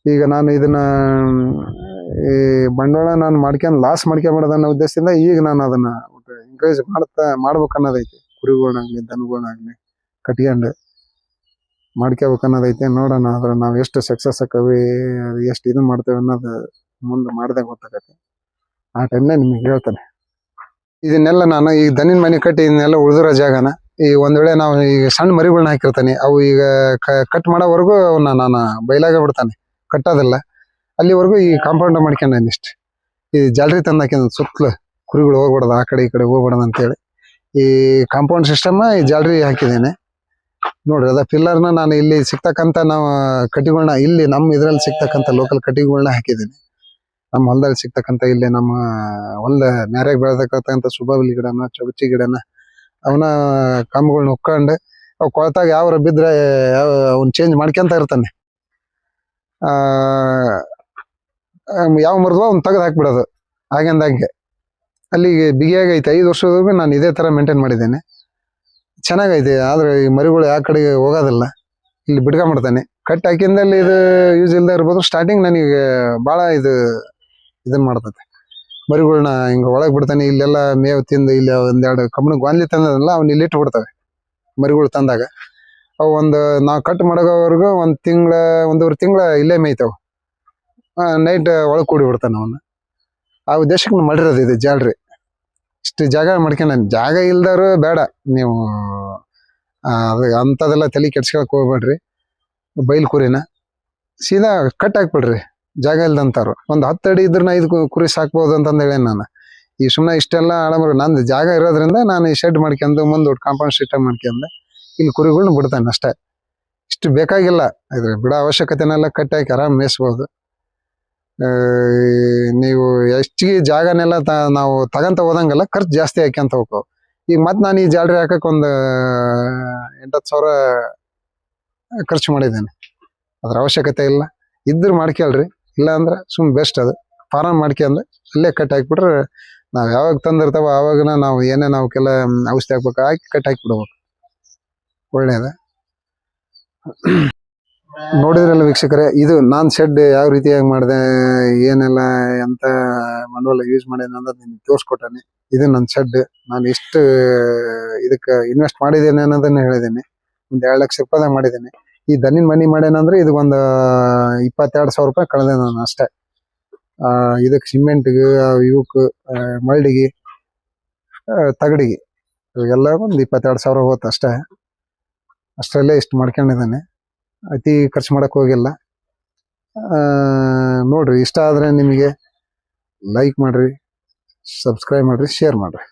ಈಗ ನಾನು ಇದನ್ನ ಈ ಬಂಡವಾಳ ನಾನು ಲಾಸ್ ಮಾಡ್ಕೊಂಬಿಡೋದು ಅನ್ನೋ ಉದ್ದೇಶದಿಂದ ಈಗ ನಾನು ಅದನ್ನ ಎಂಕರೇಜ್ ಮಾಡ್ಬೇಕು ಅನ್ನೋದೈತಿ. ಕುರಿಗಳನ್ನಾಗ್ಲಿ ದನಗಳನ್ನಾಗ್ಲಿ ಕಟ್ಕೊಂಡು ಮಾಡ್ಕೋಬೇಕು ಅನ್ನೋದೈತೆ. ನೋಡೋಣ ಅದ್ರ ನಾವು ಎಷ್ಟು ಸಕ್ಸಸ್ ಆಕವಿ, ಎಷ್ಟು ಇದು ಮಾಡ್ತೇವೆ ಅನ್ನೋದು ಮುಂದೆ ಮಾಡಿದಾಗ ಗೊತ್ತಾಗತ್ತೆ. ಆ ಟೈಮ್ನಾಗ ನಿಮಗೆ ಹೇಳ್ತಾನೆ. ಇದನ್ನೆಲ್ಲ ನಾನು ಈಗ ದನಿನ ಮನೆ ಕಟ್ಟಿ ಇದನ್ನೆಲ್ಲ ಉಳಿದಿರೋ ಜಾಗನ ಈ ಒಂದ್ ವೇಳೆ ನಾವು ಈಗ ಸಣ್ಣ ಮರಿಗಳನ್ನ ಹಾಕಿರ್ತಾನೆ, ಅವು ಈಗ ಕಟ್ ಮಾಡೋವರೆಗೂ ಅವನ್ನ ನಾನು ಬಯಲಾಗ ಬಿಡ್ತಾನೆ, ಕಟ್ಟೋದಿಲ್ಲ. ಅಲ್ಲಿವರೆಗೂ ಈ ಕಾಂಪೌಂಡ್ ಮಾಡ್ಕೊಂಡ ಇಷ್ಟ ಈ ಜಾಲರಿ ತಂದು ಹಾಕಿದ ಸುತ್ತಲೂ ಕುರಿಗಳು ಹೋಗ್ಬಿಡೋದು, ಆ ಕಡೆ ಈ ಕಡೆ ಹೋಗ್ಬಿಡೋದು ಅಂತೇಳಿ ಈ ಕಾಂಪೌಂಡ್ ಸಿಸ್ಟಮ್ ಈ ಜಾಲರಿ ಹಾಕಿದ್ದೇನೆ. ನೋಡ್ರಿ ಅದ ಪಿಲ್ಲರ್ನ ನಾನು ಇಲ್ಲಿ ಸಿಗ್ತಕ್ಕಂತ ನಾವು ಕಟ್ಟಿಗಳನ್ನ ಇಲ್ಲಿ ನಮ್ಮ ಇದ್ರಲ್ಲಿ ಸಿಗ್ತಕ್ಕಂತ ಲೋಕಲ್ ಕಟ್ಟಿಗಳನ್ನ ಹಾಕಿದ್ದೀನಿ. ನಮ್ಮ ಹೊಲದಲ್ಲಿ ಸಿಗ್ತಕ್ಕಂತ ಇಲ್ಲಿ ನಮ್ಮ ಹೊಲದ ಮ್ಯಾರ್ಯಾಗ ಬೆಳೆದಕ್ಕಂತ ಸುಬಾಬಲಿ ಗಿಡನ ಚೌಚಿ ಗಿಡನ ಅವನ ಕಂಬಗಳನ್ನ ಉಕ್ಕೊಂಡು ಅವ್ ಕೊಳತಾಗ ಯಾವ ಬಿದ್ರೆ ಅವ್ನ ಚೇಂಜ್ ಮಾಡ್ಕೊಂತ ಇರ್ತಾನೆ. ಯಾವ ಮರದ್ವ ಅವ್ನ ತೆಗೆದು ಹಾಕ್ಬಿಡೋದು ಹಾಗೆ ಅಲ್ಲಿಗೆ ಬಿಗಿಯಾಗೈತೆ. 5 ವರ್ಷದವರೆಗೂ ನಾನು ಇದೇ ತರ ಮೇಂಟೈನ್ ಮಾಡಿದ್ದೇನೆ. ಚೆನ್ನಾಗೈತೆ. ಆದ್ರೆ ಈ ಮರಿಗಳು ಯಾವ ಕಡೆಗೆ ಹೋಗೋದಿಲ್ಲ, ಇಲ್ಲಿ ಬಿಡ್ಕೊಂಡ್ಬಿಡ್ತಾನೆ. ಕಟ್ ಹಾಕಿಂದಲ್ಲಿ ಇದು ಯೂಸ್ ಇಲ್ದೇ ಇರ್ಬೋದು. ಸ್ಟಾರ್ಟಿಂಗ್ ನನಗೆ ಭಾಳ ಇದನ್ ಮಾಡ್ತತೆ. ಮರಿಗಳನ್ನ ಹಿಂಗ ಒಳಗ್ ಬಿಡ್ತಾನೆ. ಇಲ್ಲೆಲ್ಲ ಮೇವು ತಿಂದು ಇಲ್ಲಿ ಒಂದೆರಡು ಕಬ್ಬಣ ಗಾಂದ್ಲಿ ತಂದಲ್ಲ ಅವ್ನ ಇಲ್ಲಿ ಇಟ್ಟು ಬಿಡ್ತವೆ. ಮರಿಗಳು ತಂದಾಗ ಅವು ನಾವು ಕಟ್ ಮಾಡೋವರೆಗೂ ಒಂದೂವರೆ ತಿಂಗಳ ಇಲ್ಲೇ ಮೇಯ್ತಾವ. ನೈಟ್ ಒಳಗ್ ಕೂಡಿ ಬಿಡ್ತಾನೆ ಅವನ್ನ. ಆ ಉದ್ದೇಶಕ್ಕೆ ಮಾಡಿರೋದು ಇದು ಜಾಲ್ರಿ. ಇಷ್ಟು ಜಾಗ ಮಾಡ್ಕೊಂಡ. ಜಾಗ ಇಲ್ದವ್ರು ಬೇಡ, ನೀವು ಅಂತದೆಲ್ಲ ತಲೆ ಕೆಡ್ಸ್ಕೊಳಕ್ ಹೋಗ್ಬೇಡ್ರಿ. ಬೈಲ್ ಕುರಿನ ಸೀದಾ ಕಟ್ ಹಾಕ್ಬಿಡ್ರಿ. ಜಾಗ ಇಲ್ದಂತಾರು ಒಂದು 10 ಅಡಿ ಇದ್ರ 5 ಕುರಿ ಸಾಕ್ಬೋದು ಅಂತಂದ ಹೇಳೇನ್ ನಾನು. ಈ ಸುಮ್ಮನೆ ಇಷ್ಟೆಲ್ಲ ಆಡಂಬರ ನಂದು ಜಾಗ ಇರೋದ್ರಿಂದ ನಾನು ಈ ಶೆಡ್ ಮಾಡ್ಕೊಂಡು ಮುಂದೆ ಕಾಂಪೌಂಡ್ ಸಿಸ್ಟಮ್ ಮಾಡ್ಕೊಂಡು ಇಲ್ಲಿ ಕುರಿಗಳ್ನ ಬಿಡ್ತಾನೆ ಅಷ್ಟೇ. ಇಷ್ಟು ಬೇಕಾಗಿಲ್ಲ, ಇದ್ರ ಬಿಡೋ ಅವಶ್ಯಕತೆನೆಲ್ಲ ಕಟ್ಟಿ ಹಾಕಿ ಆರಾಮ್ ಮೇಯಿಸ್ಬೋದು. ನೀವು ಹೆಚ್ಚಿಗೆ ಜಾಗನೆಲ್ಲ ನಾವು ತಗಂತ ಹೋದಂಗೆಲ್ಲ ಖರ್ಚು ಜಾಸ್ತಿ ಹಾಕ್ಯಂತ ಹೋಗ್ತಾವ. ಈಗ ಮತ್ತೆ ನಾನು ಈ ಜಾಲರಿ ಹಾಕಕ್ ಒಂದು 8-10 ಸಾವಿರ ಖರ್ಚು ಮಾಡಿದ್ದೇನೆ. ಅದ್ರ ಅವಶ್ಯಕತೆ ಇಲ್ಲ. ಇದ್ರ ಮಾಡ್ಕೊಳ್ರಿ, ಇಲ್ಲ ಅಂದ್ರೆ ಬೆಸ್ಟ್ ಅದು. ಫಾರಂ ಮಾಡ್ಕೊಂಡು ಅಲ್ಲೇ ಕಟ್ ಹಾಕ್ಬಿಟ್ರೆ ನಾವ್ ಯಾವಾಗ ತಂದಿರ್ತಾವ ಆವಾಗನ ನಾವು ಏನೇನು ಅವಕ್ಕೆಲ್ಲ ಔಷಧಿ ಹಾಕ್ಬೇಕು ಹಾಕಿ ಕಟ್ ಹಾಕ್ಬಿಡ್ಬೇಕು. ಒಳ್ಳೇದ. ನೋಡಿದ್ರಲ್ಲ ವೀಕ್ಷಕರೇ, ಇದು ನಾನ್ ಶೆಡ್ ಯಾವ ರೀತಿಯಾಗಿ ಮಾಡಿದೆ, ಏನೆಲ್ಲ ಎಂತ ಬಂಡವಾಳ ಯೂಸ್ ಮಾಡಿದೆ ಅನ್ನೋದು ನಿಮ್ಗೆ ತೋರಿಸ್ಕೊಟ್ಟೇನೆ. ಇದು ನನ್ನ ಶೆಡ್. ನಾನು ಎಷ್ಟು ಇದಕ್ಕೆ ಇನ್ವೆಸ್ಟ್ ಮಾಡಿದ್ದೇನೆ ಅನ್ನೋದನ್ನ ಹೇಳಿದ್ದೇನೆ. ಒಂದು 2 ಲಕ್ಷ ರೂಪಾಯಿದಾಗ ಮಾಡಿದ್ದೇನೆ. ಈ ದನಿನ್ ಮನಿ ಮಾಡ್ಯಾನಂದ್ರೆ ಇದು ಒಂದು 22 ಸಾವಿರ ರೂಪಾಯಿ ಕಳೆದೆ ನಾನು ಅಷ್ಟೇ. ಇದಕ್ಕೆ ಸಿಮೆಂಟ್ಗೆ, ಇವಕ್ಕೆ ಮಳ್ಳಿಗೆ, ತಗಡಿಗೆ ಇವೆಲ್ಲ ಒಂದು 22 ಸಾವಿರ ಹೋಗುತ್ತೆ ಅಷ್ಟೇ. ಅಷ್ಟರಲ್ಲೇ ಇಷ್ಟು ಮಾಡ್ಕೊಂಡಿದ್ದಾನೆ. ಅತಿ ಖರ್ಚು ಮಾಡಕ್ ಹೋಗಿಲ್ಲ. ನೋಡ್ರಿ, ಇಷ್ಟ ಆದ್ರೆ ನಿಮಗೆ ಲೈಕ್ ಮಾಡ್ರಿ, ಸಬ್ಸ್ಕ್ರೈಬ್ ಮಾಡ್ರಿ, ಶೇರ್ ಮಾಡ್ರಿ.